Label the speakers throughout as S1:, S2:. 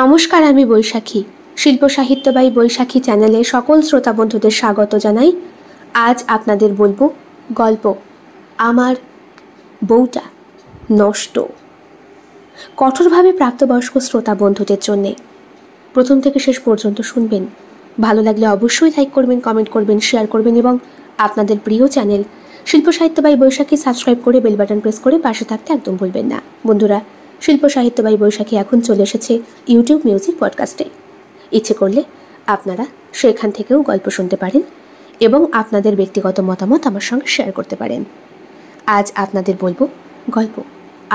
S1: নমস্কার, আমি বৈশাখী। শিল্প সাহিত্য বাই বৈশাখী চ্যানেলে সকল শ্রোতা বন্ধুদের স্বাগত জানাই। আজ আপনাদের বলবো গল্প আমার বউটা নষ্ট। কঠোরভাবে প্রাপ্তবয়স্ক শ্রোতা বন্ধুদের জন্যে প্রথম থেকে শেষ পর্যন্ত শুনবেন। ভালো লাগলে অবশ্যই লাইক করবেন, কমেন্ট করবেন, শেয়ার করবেন এবং আপনাদের প্রিয় চ্যানেল শিল্প সাহিত্য বাই বৈশাখী সাবস্ক্রাইব করে বেল বাটন প্রেস করে পাশে থাকতে একদম ভুলবেন না। বন্ধুরা, শিল্প সাহিত্য বাই বৈশাখী এখন চলে এসেছে ইউটিউব মিউজিক পডকাস্টে। ইচ্ছে করলে আপনারা সেখান থেকেও গল্প শুনতে পারেন এবং আপনাদের ব্যক্তিগত মতামত আমার সঙ্গে শেয়ার করতে পারেন। আজ আপনাদের বলবো গল্প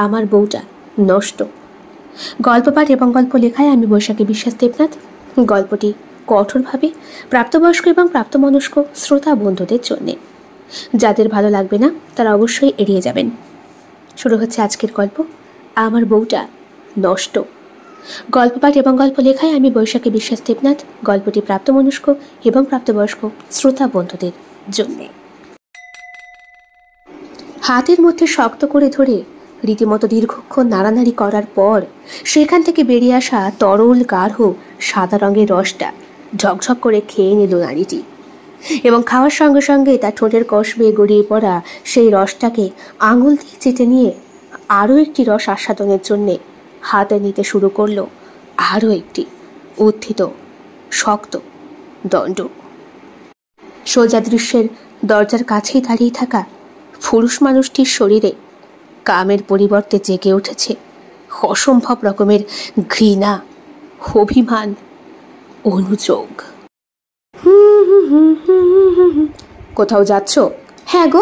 S1: আমার বউটা নষ্ট। গল্প পাঠ এবং গল্প লেখায় আমি বৈশাখী বিশ্বাস দেবনাথ। গল্পটি কঠোরভাবে প্রাপ্তবয়স্ক এবং প্রাপ্তমনস্ক শ্রোতা বন্ধুদের জন্যে। যাদের ভালো লাগবে না তারা অবশ্যই এড়িয়ে যাবেন। শুরু হচ্ছে আজকের গল্প আমার বউটা নষ্ট। গল্প পাঠ এবং গল্প লেখায় আমি বৈশাখী বিশ্বাস দেবনাথ। গল্পটি প্রাপ্তমনস্ক এবং প্রাপ্তবয়স্ক শ্রোতা বন্ধুদের জন্য। হাতের মধ্যে শক্ত করে ধরে রীতিমতো দীর্ঘক্ষণ নাড়ানাড়ি করার পর সেখান থেকে বেরিয়ে আসা তরল গাঢ় সাদা রঙের রসটা ঝকঝক করে খেয়ে নিল নারীটি এবং খাওয়ার সঙ্গে সঙ্গে তার ঠোঁটের কষ বেয়ে গড়িয়ে পড়া সেই রসটাকে আঙুল দিয়ে চেটে নিয়ে আরও একটি রস আস্বাদনের জন্যে হাতে নিতে শুরু করলো আরও একটি উত্থিত শক্ত দণ্ড। সোজা দৃশ্যের দরজার কাছেই দাঁড়িয়ে থাকা পুরুষ মানুষটির শরীরে কামের পরিবর্তে জেগে উঠেছে অসম্ভব রকমের ঘৃণা, অভিমান, অনুযোগ। কোথাও যাচ্ছ? হ্যাঁ গো,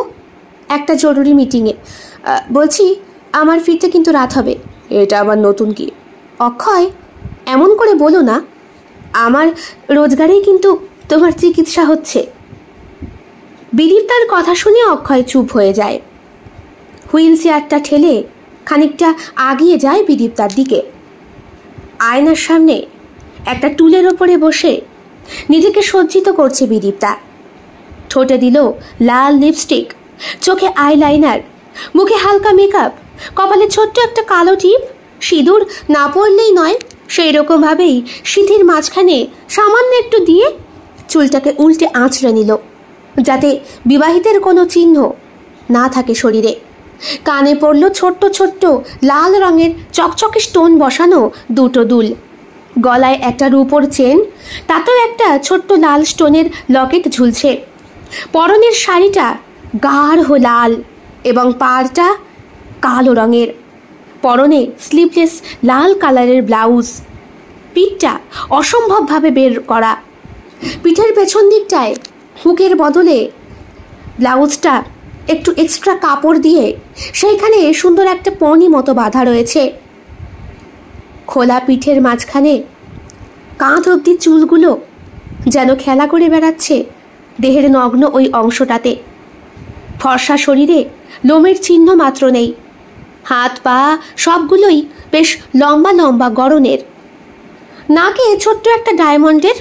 S1: একটা জরুরি মিটিংয়ে। বলছি আমার ফিরতে কিন্তু রাত হবে। এটা আবার নতুন কি? অক্ষয়, এমন করে বলো না, আমার রোজগারেই কিন্তু তোমার চিকিৎসা হচ্ছে। বিদীপ তার কথা শুনে অক্ষয় চুপ হয়ে যায়। হুইল চেয়ারটা ঠেলে খানিকটা আগিয়ে যায় বিদীপ তার দিকে। আয়নার সামনে একটা টুলের ওপরে বসে নিজেকে সজ্জিত করছে বিদীপতা। ঠোঁটে দিল লাল লিপস্টিক, চোখে আইলাইনার, মুখে হালকা মেকআপ, কপালে ছোট্ট একটা কালো টিপ। সিঁদুর না পড়লেই নয়, সেই রকম ভাবেই সিঁথির মাঝখানে সামান্য একটু দিয়ে চুলটাকে উল্টে আঁচড়ে নিল যাতে বিবাহিতের কোনো চিহ্ন না থাকে শরীরে। কানে পড়ল ছোট্ট ছোট্ট লাল রঙের চকচকে স্টোন বসানো দুটো দুল। গলায় একটা রূপোর চেন, তাতেও একটা ছোট্ট লাল স্টোনের লকেট ঝুলছে। পরনের শাড়িটা গাঢ় লাল এবং পাড়টা কালো রঙের। পরনে স্লিভলেস লাল কালারের ব্লাউজ, পিঠটা অসম্ভবভাবে বের করা। পিঠের পেছন দিকটায় হুকের বদলে ব্লাউজটা একটু এক্সট্রা কাপড় দিয়ে সেইখানে সুন্দর একটা পনি মতো বাঁধা রয়েছে। খোলা পিঠের মাঝখানে কাঁধ অবধি চুলগুলো যেন খেলা করে বেড়াচ্ছে দেহের নগ্ন ওই অংশটাতে। ফর্সা শরীরে লোমের চিহ্ন মাত্র নেই। হাত পা সবগুলোই বেশ লম্বা লম্বা গড়নের। নাকে ছোট্ট একটা ডায়মন্ডের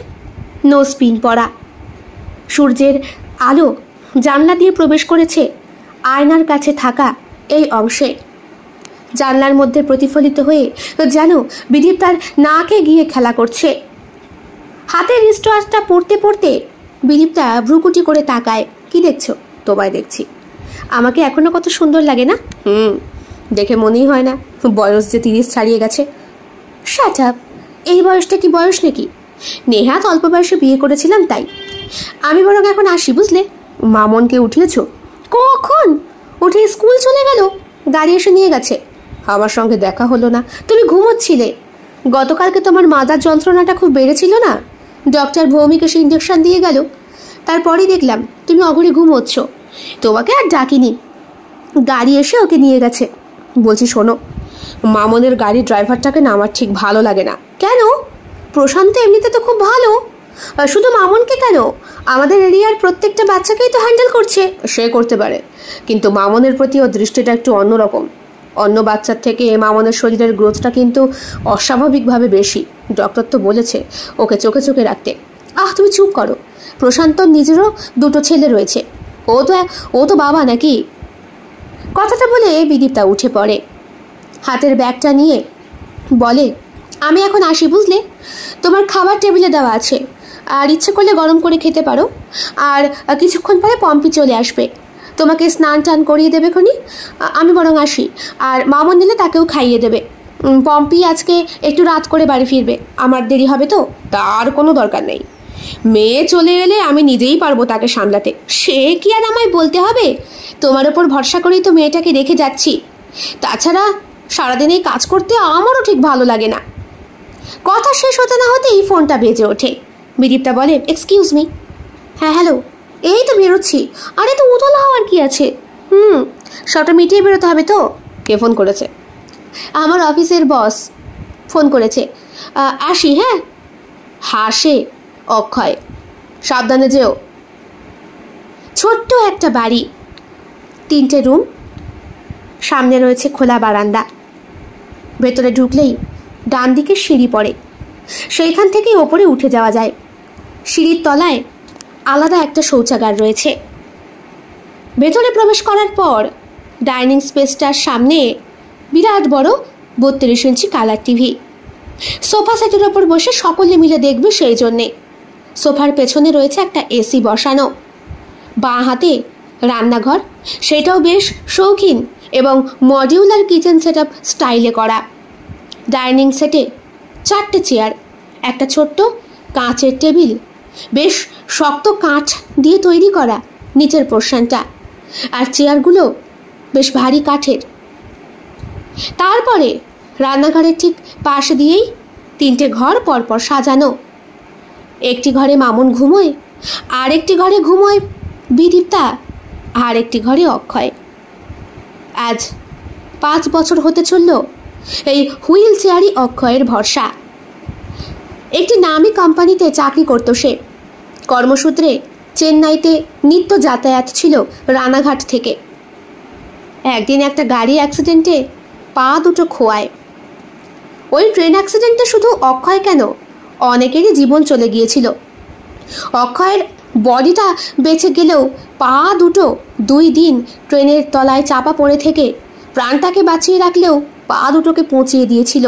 S1: নোজপিন পরা। সূর্যের আলো জানলা দিয়ে প্রবেশ করেছে আয়নার কাছে থাকা এই অংশে। জানলার মধ্যে প্রতিফলিত হয়ে যেন বিদীপ তার নাকে গিয়ে খেলা করছে। হাতের রিস্টওয়াচটা পড়তে পড়তে বিদীপটা ভ্রুকুটি করে তাকায়। কি দেখছো? তোমায় দেখছি। আমাকে এখনো কত সুন্দর লাগে না? দেখে মনেই হয় না বয়স যে 30 ছাড়িয়ে গেছে। শাট আপ, এই বয়সটা কি বয়স নাকি? নেহাত অল্প বয়সে বিয়ে করেছিলাম তাই। আমি বরং এখন আসি, বুঝলে? মামনকে উঠিয়েছ? কখন? উঠে স্কুল চলে গেল, গাড়ি এসে নিয়ে গেছে। আমার সঙ্গে দেখা হলো না, তুমি ঘুমোচ্ছিলে। গতকালকে তোমার মাদার যন্ত্রণাটা খুব বেড়েছিল না, ডক্টর ভৌমিক এসে ইঞ্জেকশন দিয়ে গেল। তারপরেই দেখলাম তুমি অঘরে ঘুমোচ্ছ। তোমাকে আর ডাকিনি, গাড়ি এসে ওকে নিয়ে গেছে। বলছি শোনো, মামনের গাড়ির ড্রাইভারটাকে না আমার ঠিক ভালো লাগে না। কেন? প্রশান্ত এমনিতে তো খুব ভালো। শুধু মামনকে কেন, আমাদের এরিয়ার প্রত্যেকটা বাচ্চাকেই তো হ্যান্ডেল করছে। সে করতে পারে, কিন্তু মামনের প্রতি ওর দৃষ্টিটা একটু অন্যরকম। অন্য বাচ্চার থেকে মামনের শরীরের গ্রোথটা কিন্তু অস্বাভাবিকভাবে বেশি। ডক্টর তো বলেছে ওকে চোখে চোখে রাখতে। তুমি চুপ করো। প্রশান্তর নিজেরও দুটো ছেলে রয়েছে। ও তো বাবা নাকি? কথাটা বলে বিদীপতা উঠে পড়ে। হাতের ব্যাগটা নিয়ে বলে, আমি এখন আসি, বুঝলে? তোমার খাবার টেবিলে দেওয়া আছে, আর ইচ্ছে করলে গরম করে খেতে পারো। আর কিছুক্ষণ পরে পম্পি চলে আসবে, তোমাকে স্নান টান করিয়ে দেবে খনি। আমি বরং আসি, আর মামন নিলে তাকেও খাইয়ে দেবে। পম্পি আজকে একটু রাত করে বাড়ি ফিরবে, আমার দেরি হবে তো। তার কোনো দরকার নেই, মেয়ে চলে এলে আমি নিজেই পারবো তাকে সামলাতে। সে কি আর আমায় বলতে হবে? তোমার ওপর ভরসা করেই তো মেয়েটাকে রেখে যাচ্ছি। তাছাড়া সারাদিন এই কাজ করতে আমারও ঠিক ভালো লাগে না। কথা শেষ হতে না হতেই ফোনটা বেজে ওঠে। বিদীপ্তা বলে, এক্সকিউজ মি। হ্যাঁ হ্যালো, এই তো বেরোচ্ছি। আরে তো উতলা হওয়ার কি আছে? সবটা মিটিয়ে বেরোতে হবে তো। কে ফোন করেছে? আমার অফিসের বস ফোন করেছে। আসি, হ্যাঁ। হাসে অক্ষয়, সাবধানে যেও। ছোট্ট একটা বাড়ি, 3টে রুম, সামনে রয়েছে খোলা বারান্দা। ভেতরে ঢুকলেই ডান দিকে সিঁড়ি পড়ে, সেইখান থেকেই ওপরে উঠে যাওয়া যায়। সিঁড়ির তলায় আলাদা একটা শৌচাগার রয়েছে। ভেতরে প্রবেশ করার পর ডাইনিং স্পেসটার সামনে বিরাট বড় 32 ইঞ্চি কালার টিভি। সোফা সেটের ওপর বসে সকলে মিলে দেখবে সেই জন্যে। সোফার পেছনে রয়েছে একটা এসি বসানো। বাঁ হাতে রান্নাঘর, সেটাও বেশ শৌখিন এবং মডিউলার কিচেন সেটআপ স্টাইলে করা। ডাইনিং সেটে 4টে চেয়ার, একটা ছোট্ট কাঁচের টেবিল, বেশ শক্ত কাঠ দিয়ে তৈরি করা নিচের পোর্শনটা, আর চেয়ারগুলো বেশ ভারী কাঠের। তারপরে রান্নাঘরের ঠিক পাশ দিয়েই 3টে ঘর পরপর সাজানো। একটি ঘরে মামুন ঘুমোয়, আর একটি ঘরে ঘুমোয় বিদীপ্তা, আর একটি ঘরে অক্ষয়। আজ 5 বছর হতে চলল এই হুইল চেয়ারই অক্ষয়ের ভরসা। একটি নামী কোম্পানিতে চাকরি করত সে। কর্মসূত্রে চেন্নাইতে নিত্য যাতায়াত ছিল রানাঘাট থেকে। একদিন একটা গাড়ি অ্যাক্সিডেন্টে পা দুটো খোয়ায়। ওই ট্রেন অ্যাক্সিডেন্টে শুধু অক্ষয় কেন, অনেকেরই জীবন চলে গিয়েছিল। অক্ষয়ের বডিটা বেঁচে গেলেও পা দুটো 2 দিন ট্রেনের তলায় চাপা পড়ে থেকে প্রাণটাকে বাঁচিয়ে রাখলেও পা দুটোকে পৌঁছিয়ে দিয়েছিল।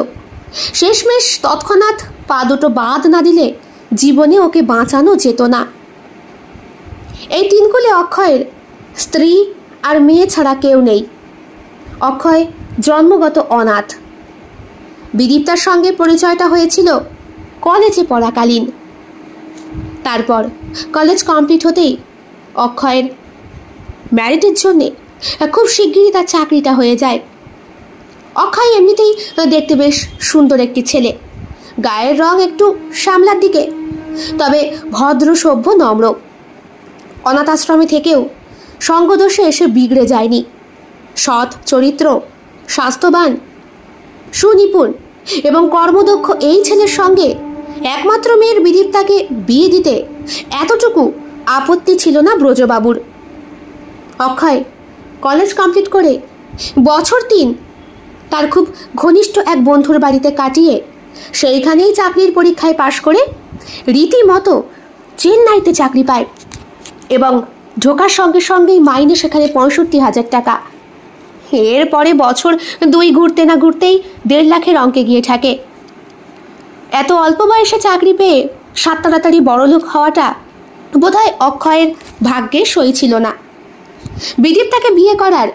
S1: শেষমেশ তৎক্ষণাৎ পা দুটো বাদ না দিলে জীবনে ওকে বাঁচানো যেত না। এই 3 কুলে অক্ষয়ের স্ত্রী আর মেয়ে ছাড়া কেউ নেই। অক্ষয় জন্মগত অনাথ। বিদীপ্তার সঙ্গে পরিচয়টা হয়েছিল কলেজে পড়াকালীন। তারপর কলেজ কমপ্লিট হতেই অক্ষয়ের ম্যারিটের জন্যে খুব শিগগিরই তার চাকরিটা হয়ে যায়। অক্ষয় এমনিতেই দেখতে বেশ সুন্দর একটি ছেলে, গায়ের রং একটু শ্যামলার দিকে, তবে ভদ্র সভ্য নম্র। অনাথ আশ্রমে থেকেও সঙ্গদোষে এসে বিগড়ে যায়নি। সৎ চরিত্র, স্বাস্থ্যবান, সুনিপুণ এবং কর্মদক্ষ এই ছেলের সঙ্গে একমাত্র মেয়ের বিদীপ্তাকে বিয়ে দিতে এতটুকু আপত্তি ছিল না ব্রজবাবুর। অক্ষয় কলেজ কমপ্লিট করে বছর 3 তার খুব ঘনিষ্ঠ এক বন্ধুর বাড়িতে কাটিয়ে সেইখানেই চাকরির পরীক্ষায় পাশ করে রীতিমতো চেন্নাইতে চাকরি পায় এবং ঢোকার সঙ্গে সঙ্গেই মাইনে সেখানে 65,000 টাকা। এরপরে বছর 2 ঘুরতে না ঘুরতেই 1.5 লাখের অঙ্কে গিয়ে ঠেকে। এত অল্প বয়সে চাকরি পেয়ে সাত তাড়াতাড়ি বড়লোক হওয়াটা বোধহয় অক্ষয়ের ভাগ্যে সই ছিল না। বিদীপ্তাকে বিয়ে করার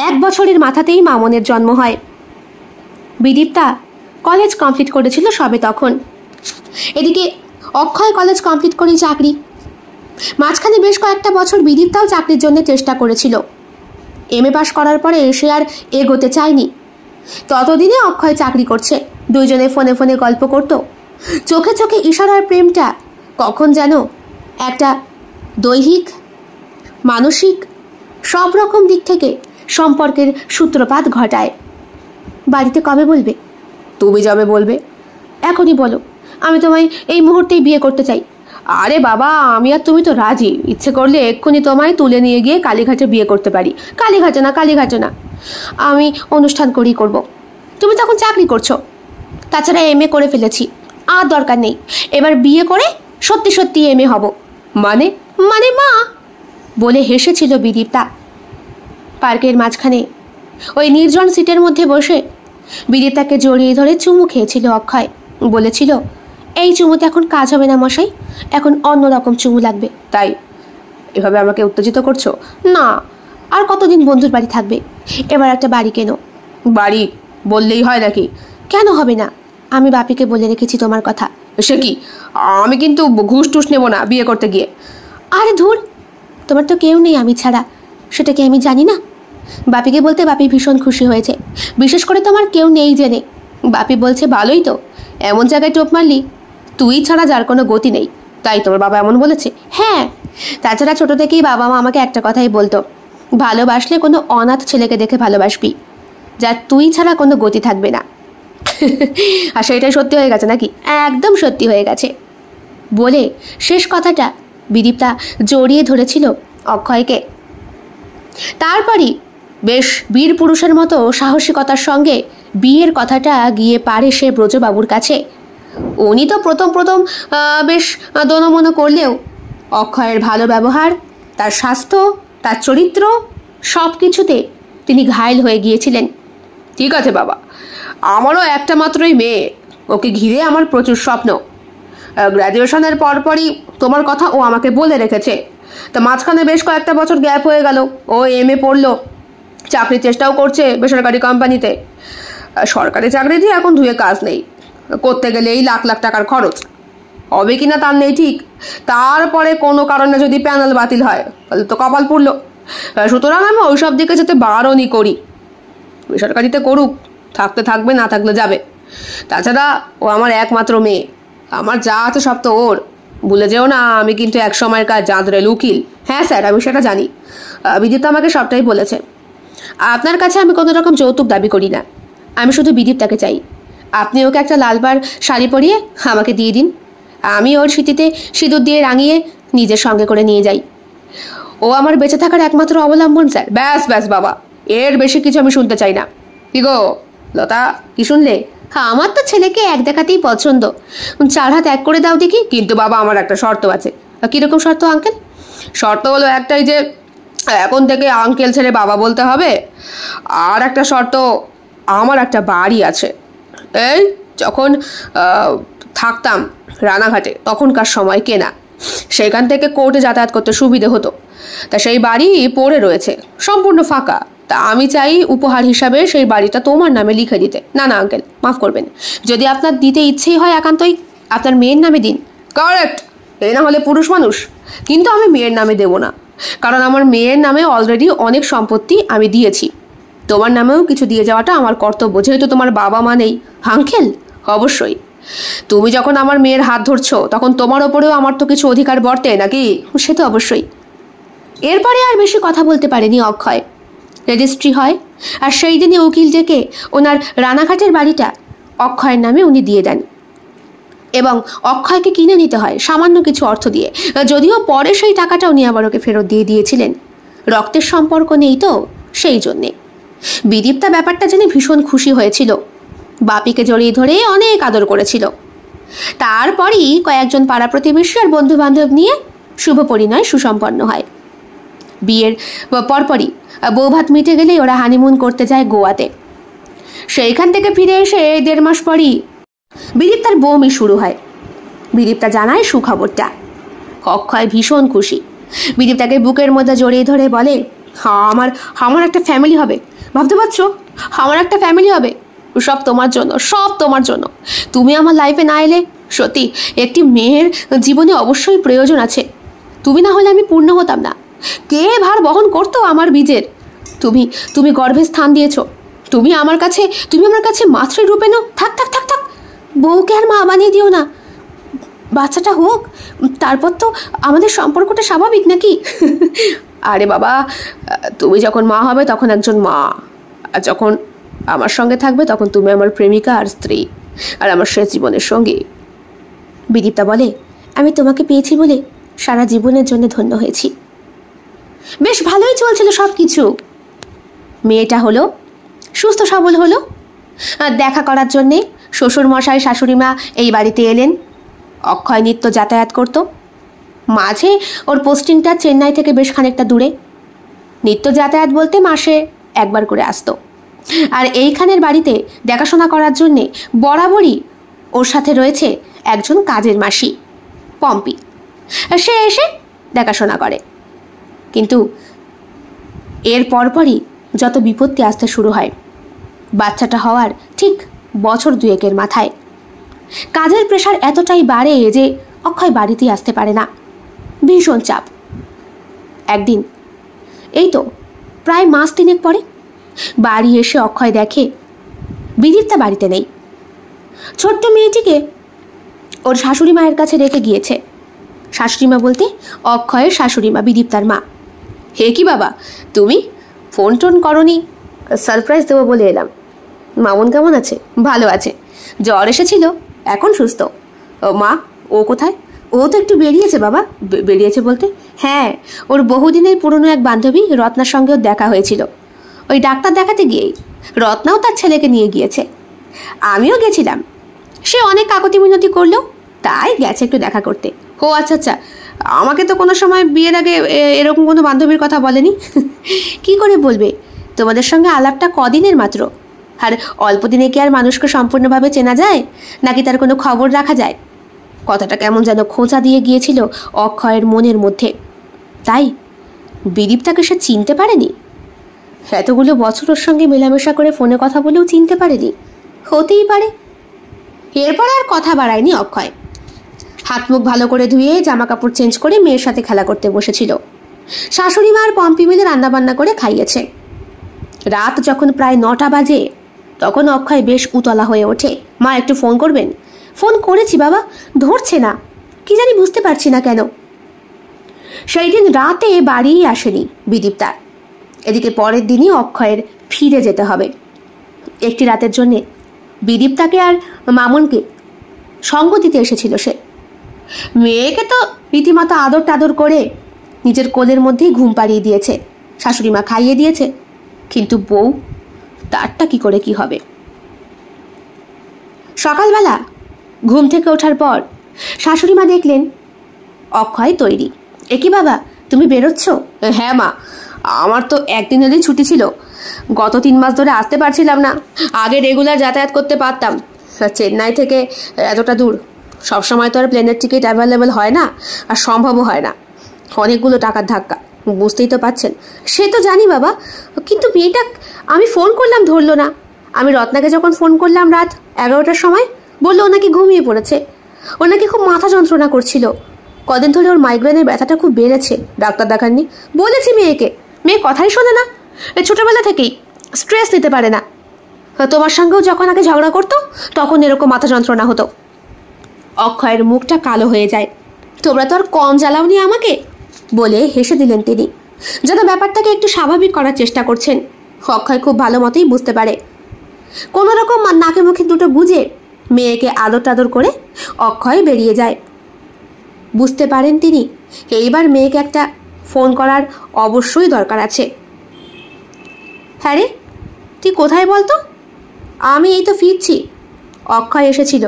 S1: 1 বছরের মাথাতেই মামনের জন্ম হয়। বিদীপ্তা কলেজ কমপ্লিট করেছিল সবে তখন। এদিকে অক্ষয় কলেজ কমপ্লিট করে চাকরি। মাঝখানে বেশ কয়েকটা বছর বিদীপ্তাও চাকরির জন্য চেষ্টা করেছিল। MA পাশ করার পরে সে আর এগোতে চায়নি। ততদিনে অক্ষয় চাকরি করছে। দুইজনে ফোনে ফোনে গল্প করত। চোখে চোখে ইশারার প্রেমটা কখন যেন একটা দৈহিক, মানসিক সব রকম দিক থেকে সম্পর্কের সূত্রপাত ঘটায়। বাড়িতে কবে বলবে? তুমি যবে বলবে। এখনই বলো, আমি তোমায় এই মুহূর্তেই বিয়ে করতে চাই। আরে বাবা, আমি আর তুমি তো রাজি। ইচ্ছে করলে এক্ষুনি তোমায় তুলে নিয়ে গিয়ে কালীঘাটে বিয়ে করতে পারি। কালীঘাটে না, আমি অনুষ্ঠান করেই করব। তুমি তখন চাকরি করছো। তাছাড়া MA করে ফেলেছি, আর দরকার নেই। এবার বিয়ে করে সত্যি সত্যি MA হব। মানে মা বলে হেসেছিল বিদীপ্তা। পার্কের মাঝখানে ওই নির্জন সিটের মধ্যে বসে বিদীপ্তাকে জড়িয়ে ধরে চুমু খেয়েছিল অক্ষয়। বলেছিল, এই চুমুতে এখন কাজ হবে না মশাই, এখন অন্যরকম চুমু লাগবে। তাই এভাবে আমাকে উত্তেজিত করছো? না, আর কতদিন বন্ধুর বাড়ি থাকবে? এবার একটা বাড়ি কেনো। বাড়ি বললেই হয় নাকি? কেন হবে না? আমি বাপিকে বলে রেখেছি তোমার কথা। সে কি? আমি কিন্তু ঘুষ টুস নেব না বিয়ে করতে গিয়ে। আরে ধুর, তোমার তো কেউ নেই আমি ছাড়া, সেটা কি আমি জানি না? বাপিকে বলতে বাপি ভীষণ খুশি হয়েছে, বিশেষ করে তোমার কেউ নেই জেনে। বাপি বলছে ভালোই তো, এমন জায়গায় টোপ মারলি, তুই ছাড়া যার কোনো গতি নেই। তাই তোমার বাবা এমন বলেছে? হ্যাঁ, তাছাড়া ছোট থেকেই বাবা মা আমাকে একটা কথাই বলতো, ভালোবাসলে কোনো অনাথ ছেলেকে দেখে ভালোবাসবি, যার তুই ছাড়া কোনো গতি থাকবে না। আর সেটাই সত্যি হয়ে গেছে নাকি? একদম সত্যি হয়ে গেছে। বলে শেষ কথাটা বিদীপ্তা জড়িয়ে ধরেছিল অক্ষয়কে। তারপরই বেশ বীর পুরুষের মতো সাহসিকতার সঙ্গে বিয়ের কথাটা গিয়ে পারে সে ব্রজবাবুর কাছে। উনি তো প্রথম বেশ দনমনো করলেও অক্ষয়ের ভালো ব্যবহার, তার স্বাস্থ্য, তার চরিত্র, সব কিছুতে তিনি ঘায়েল হয়ে গিয়েছিলেন। ঠিক আছে বাবা, আমারও একটা মাত্রই মেয়ে, ওকে ঘিরে আমার প্রচুর স্বপ্ন। গ্র্যাজুয়েশনের পরপরই তোমার কথা ও আমাকে বলে রেখেছে। তো মাঝখানে বেশ কয়েকটা বছর গ্যাপ হয়ে গেল, ও এমএ পড়লো, চাকরির চেষ্টাও করছে বেসরকারি কোম্পানিতে। সরকারি চাকরি দিয়ে এখন ধুয়ে কাজ নেই, করতে গেলেই লাখ লাখ টাকার খরচ, হবে কিনা তার নেই ঠিক। তারপরে কোনো কারণে যদি প্যানেল বাতিল হয় তাহলে তো কপাল পুড়লো। সুতরাং আমি ওইসব দিকে যেতে বারণই করি। বেসরকারিতে করুক, থাকতে থাকবে, না থাকলে যাবে। তাছাড়া ও আমার একমাত্র মেয়ে, আমার যা আছে সব তো ওর। ভুলে যেও না, আমি কিন্তু এক সময়কার জাঁদরেল উকিল। হ্যাঁ স্যার, আমি সেটা জানি, বিদীপ্তা আমাকে সবটাই বলেছে। আপনার কাছে আমি কোনো রকম যৌতুক দাবি করি না, আমি শুধু বিদীপ্তাকে চাই। আপনি ওকে একটা লালবার শাড়ি পরিয়ে আমাকে দিয়ে দিন, আমি ওর স্মৃতিতে সিঁদুর দিয়ে রাঙিয়ে নিজের সঙ্গে করে নিয়ে যাই। ও আমার বেঁচে থাকার একমাত্র অবলম্বন স্যার। ব্যাস ব্যাস বাবা, এর বেশি কিছু আমি শুনতে চাই না। কি গো লতা, কি শুনলে? আমার তো ছেলেকে এক দেখাতেই পছন্দ, 4 হাত এক করে দাও দেখি। কিন্তু বাবা, আমার একটা শর্ত আছে। কিরকম শর্ত আঙ্কেল? শর্ত হলো একটাই যে এখন থেকে আঙ্কেল ছেড়ে বাবা বলতে হবে। আর একটা শর্ত, আমার একটা বাড়ি আছে, এই যখন থাকতাম রানাঘাটে তখনকার সময় কেনা, সেখান থেকে কোর্টে যাতায়াত করতে সুবিধে হতো। তা সেই বাড়ি পড়ে রয়েছে, সম্পূর্ণ ফাঁকা। তা আমি চাই উপহার হিসাবে সেই বাড়িটা তোমার নামে লিখে দিতে। না না আঙ্কেল, মাফ করবেন, যদি আপনার দিতে ইচ্ছেই হয় একান্তই আপনার মেয়ের নামে দিন। কারেক্ট, এই না হলে পুরুষ মানুষ। কিন্তু আমি মেয়ের নামে দেব না, কারণ আমার মেয়ের নামে অলরেডি অনেক সম্পত্তি আমি দিয়েছি। তোমার নামেও কিছু দিয়ে যাওয়াটা আমার কর্তব্য, যেহেতু তোমার বাবা মা নেই। আঙ্কেল, অবশ্যই। তুমি যখন আমার মেয়ের হাত ধরছো তখন তোমার ওপরেও আমার তো কিছু অধিকার বর্তে নাকি? সে তো অবশ্যই। এরপরে আর বেশি কথা বলতে পারেনি অক্ষয়। রেজিস্ট্রি হয়, আর সেই দিনই উকিল ডেকে ওনার রানাঘাটের বাড়িটা অক্ষয়ের নামে উনি দিয়ে দেন, এবং অক্ষয়কে কিনে নিতে হয় সামান্য কিছু অর্থ দিয়ে, যদিও পরে সেই টাকাটা উনি আবার ওকে ফেরত দিয়ে দিয়েছিলেন। রক্তের সম্পর্ক নেই তো, সেই জন্যে। বিদীপ্তা ব্যাপারটা জেনে ভীষণ খুশি হয়েছিল, বাপিকে জড়িয়ে ধরে অনেক আদর করেছিল। তারপরই কয়েকজন পাড়া প্রতিবেশী আর বন্ধু বান্ধব নিয়ে শুভ পরিণয় সুসম্পন্ন হয়। বিয়ের পরপরই বৌভাত মিটে গেলেই ওরা হানিমুন করতে যায় গোয়াতে। সেইখান থেকে ফিরে এসে 1.5 মাস পরই বিদীপ্তার বমি শুরু হয়। বিদীপ্তা জানায় সুখবরটা। অক্ষয় ভীষণ খুশি, বিদীপ্তাকে বুকের মধ্যে জড়িয়ে ধরে বলে, আমার একটা ফ্যামিলি হবে, ভাবতে পারছো? আমার একটা ফ্যামিলি হবে, সব তোমার জন্য, সব তোমার জন্য। তুমি আমার লাইফে না এলে সত্যি একটি মেয়ের জীবনে অবশ্যই প্রয়োজন আছে। তুমি না হলে আমি পূর্ণ হতাম না। কে ভার বহন করতো আমার বীজের? তুমি গর্ভে স্থান দিয়েছো, তুমি আমার কাছে মাতৃরূপে নাও। থাক থাক থাক থাক, বউকে আর মা বানিয়ে দিও না, বাচ্চাটা হোক, তারপর তো আমাদের সম্পর্কটা স্বাভাবিক নাকি? আরে বাবা, তুমি যখন মা হবে তখন একজন মা, আর যখন আমার সঙ্গে থাকবে তখন তুমি আমার প্রেমিকা আর স্ত্রী, আর আমার শেষ জীবনের সঙ্গী। বিদীপ্তা বলে, আমি তোমাকে পেয়েছি বলে সারা জীবনের জন্য ধন্য হয়েছি। বেশ ভালোই চলছিল সব কিছু। মেয়েটা হলো, সুস্থ সবল হলো। দেখা করার জন্যে শ্বশুর মশাই শাশুড়ি মা এই বাড়িতে এলেন। অক্ষয় নিত্য যাতায়াত করত। মাঝে ওর পোস্টিংটা চেন্নাই থেকে বেশ খানিকটা দূরে। নিত্য যাতায়াত বলতে মাসে একবার করে আসতো। আর এইখানের বাড়িতে দেখাশোনা করার জন্যে বরাবরই ওর সাথে রয়েছে একজন কাজের মাসি, পম্পি। সে এসে দেখাশোনা করে। কিন্তু এর পরপরই যত বিপত্তি আসতে শুরু হয়, বাচ্চাটা হওয়ার ঠিক বছর 2 মাথায় কাজের প্রেশার এতটাই বাড়ে যে অক্ষয় বাড়িতেই আসতে পারে না। ভীষণ চাপ। একদিন, এই তো প্রায় মাস 3 পরে বাড়ি এসে অক্ষয় দেখে বিদীপ্তা বাড়িতে নেই। ছোট্ট মেয়েটিকে ওর শাশুড়ি মায়ের কাছে রেখে গিয়েছে। শাশুড়ি মা বলতে অক্ষয়ের শাশুড়ি মা, বিদীপ্তার মা। হে কি বাবা, তুমি ফোন টোন করনি? সারপ্রাইজ দেবো বলে এলাম। মামুন কেমন আছে? ভালো আছে, জ্বর এসেছিল, এখন সুস্থ। ও মা, ও কোথায়? ও তো একটু বেরিয়েছে বাবা। বেরিয়েছে বলতে? হ্যাঁ, ওর বহুদিনের পুরনো এক বান্ধবী রত্নার সঙ্গেও দেখা হয়েছিল। ওই ডাক্তার দেখাতে গিয়েই রত্নাও তার ছেলেকে নিয়ে গিয়েছে। আমিও গেছিলাম। সে অনেক কাকতি মিনতি করলো, তাই গেছে একটু দেখা করতে। ও আচ্ছা আচ্ছা, আমাকে তো কোনো সময় বিয়ের আগে এরকম কোনো বান্ধবীর কথা বলেনি। কি করে বলবে? তোমাদের সঙ্গে আলাপটা কদিনের মাত্র। আর অল্প দিনে কি আর মানুষকে সম্পূর্ণভাবে চেনা যায়, নাকি তার কোনো খবর রাখা যায়? কথাটা কেমন যেন খোঁচা দিয়ে গিয়েছিল অক্ষয়ের মনের মধ্যে। তাই বিদীপ্তাকে সে চিনতে পারেনি। এতগুলো বছর ওর সঙ্গে মেলামেশা করে ফোনে কথা বলেও চিনতে পারেনি। হতেই পারে। এরপর আর কথা বাড়ায়নি অক্ষয়। হাত মুখ ভালো করে ধুয়ে জামা কাপড় চেঞ্জ করে মেয়ের সাথে খেলা করতে বসেছিল। শাশুড়ি মা আর পম্পি মিলে রান্নাবান্না করে খাইয়েছে। রাত যখন প্রায় 9টা বাজে, তখন অক্ষয় বেশ উতলা হয়ে ওঠে। মা, একটু ফোন করবেন? ফোন করেছি বাবা, ধরছে না, কি জানি, বুঝতে পারছি না কেন। সেই দিন রাতে বাড়িই আসেনি বিদীপ্তা। এদিকে পরের দিনই অক্ষয়ের ফিরে যেতে হবে। একটি রাতের জন্যে বিদীপ্তাকে আর মামুনকে সঙ্গ দিতে এসেছিল সে। মেয়েকে তো রীতিমতো আদর টাদর করে নিজের কোলের মধ্যেই ঘুম পাড়িয়ে দিয়েছে, শাশুড়ি মা খাইয়ে দিয়েছে। কিন্তু বউ, তারটা কি করে কি হবে? সকালবেলা ঘুম থেকে ওঠার পর শাশুড়ি মা দেখলেন অক্ষয় তৈরি। এ কি বাবা, তুমি বেরোচ্ছ? হ্যাঁ মা, আমার তো একদিনেরই ছুটি ছিল। গত 3 মাস ধরে আসতে পারছিলাম না। আগে রেগুলার যাতায়াত করতে পারতাম। চেন্নাই থেকে এতটা দূর সবসময় তো আর প্লেনের টিকিট অ্যাভেলেবেল হয় না, আর সম্ভবও হয় না। অনেকগুলো টাকার ধাক্কা, বুঝতেই তো পাচ্ছেন। সে তো জানি বাবা, কিন্তু মেয়েটা, আমি ফোন করলাম ধরলো না। আমি রত্নাকে যখন ফোন করলাম রাত 11টার সময়, বললো ও নাকি ঘুমিয়ে পড়েছে। ও নাকি খুব মাথা যন্ত্রণা করছিল। কদিন ধরে ওর মাইগ্রেনের ব্যথাটা খুব বেড়েছে। ডাক্তার দেখাননি। বলেছি মেয়েকে, মেয়ে কথাই শোনে না। ছোটবেলা থেকেই স্ট্রেস নিতে পারে না। তোমার সঙ্গেও যখন আগে ঝগড়া করতো, তখন এরকম মাথা যন্ত্রণা হতো। অক্ষয়ের মুখটা কালো হয়ে যায়। তোমরা তো আর কম জ্বালাওনি আমাকে, বলে হেসে দিলেন তিনি, যেন ব্যাপারটাকে একটু স্বাভাবিক করার চেষ্টা করছেন। অক্ষয় খুব ভালো মতোই বুঝতে পারে। কোনো রকম নাকে মুখে দুটো গুজে মেয়েকে আদর টাদর করে অক্ষয় বেরিয়ে যায়। বুঝতে পারেন তিনি এইবার মেয়েকে একটা ফোন করার অবশ্যই দরকার আছে। হ্যাঁ রে, তুই কোথায় বলতো? আমি এই তো ফিরছি। অক্ষয় এসেছিল।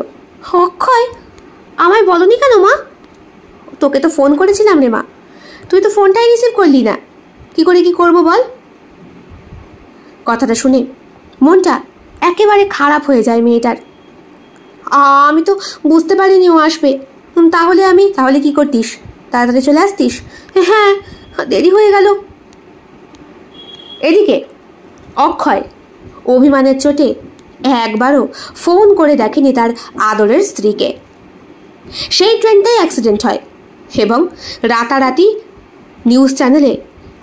S1: অক্ষয়, আমায় বলনি কেন মা? তোকে তো ফোন করেছিলাম রে মা, তুই তো ফোনটাই রিসিভ করলি না। কি করে কি করবো বল? কথাটা শুনে মনটা একেবারে খারাপ হয়ে যায় মেয়েটার। আমি তো বুঝতে পারিনি ও আসবে। তাহলে কি করতিস? তাড়াতাড়ি চলে আসতিস। হ্যাঁ, দেরি হয়ে গেল। এদিকে অক্ষয় অভিমানের চোটে একবারও ফোন করে দেখেনি তার আদরের স্ত্রীকে। সেই ট্রেনটাই অ্যাক্সিডেন্ট হয় এবং রাতারাতি নিউজ চ্যানেলে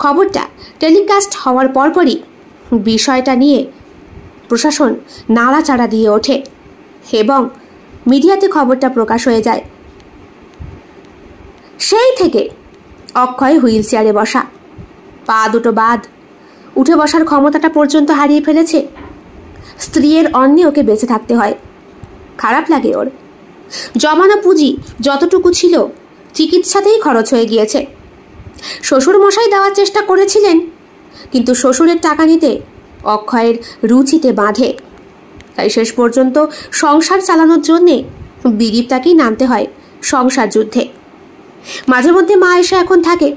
S1: খবরটা টেলিকাস্ট হওয়ার পরপরই বিষয়টা নিয়ে প্রশাসন নাড়াচাড়া দিয়ে ওঠে এবং মিডিয়াতে খবরটা প্রকাশ হয়ে যায়। সেই থেকে অক্ষয় হুইল চেয়ারে বসা, পা দুটো বাদ, উঠে বসার ক্ষমতাটা পর্যন্ত হারিয়ে ফেলেছে। স্ত্রীর অন্যে ওকে বেঁচে থাকতে হয়। খারাপ লাগে ওর। জমানো পুঁজি যতটুকু ছিল চিকিৎসাতেই খরচ হয়ে গিয়েছে। শ্বশুর মশাই দেওয়ার চেষ্টা করেছিলেন, কিন্তু শ্বশুরের টাকা নিতে অক্ষয়ের রুচিতে বাঁধে। তাই শেষ পর্যন্ত সংসার চালানোর জন্যে বিদীপ্তাকেই নামতে হয় সংসার যুদ্ধে। মাঝে মধ্যে মা এসে এখন থাকে।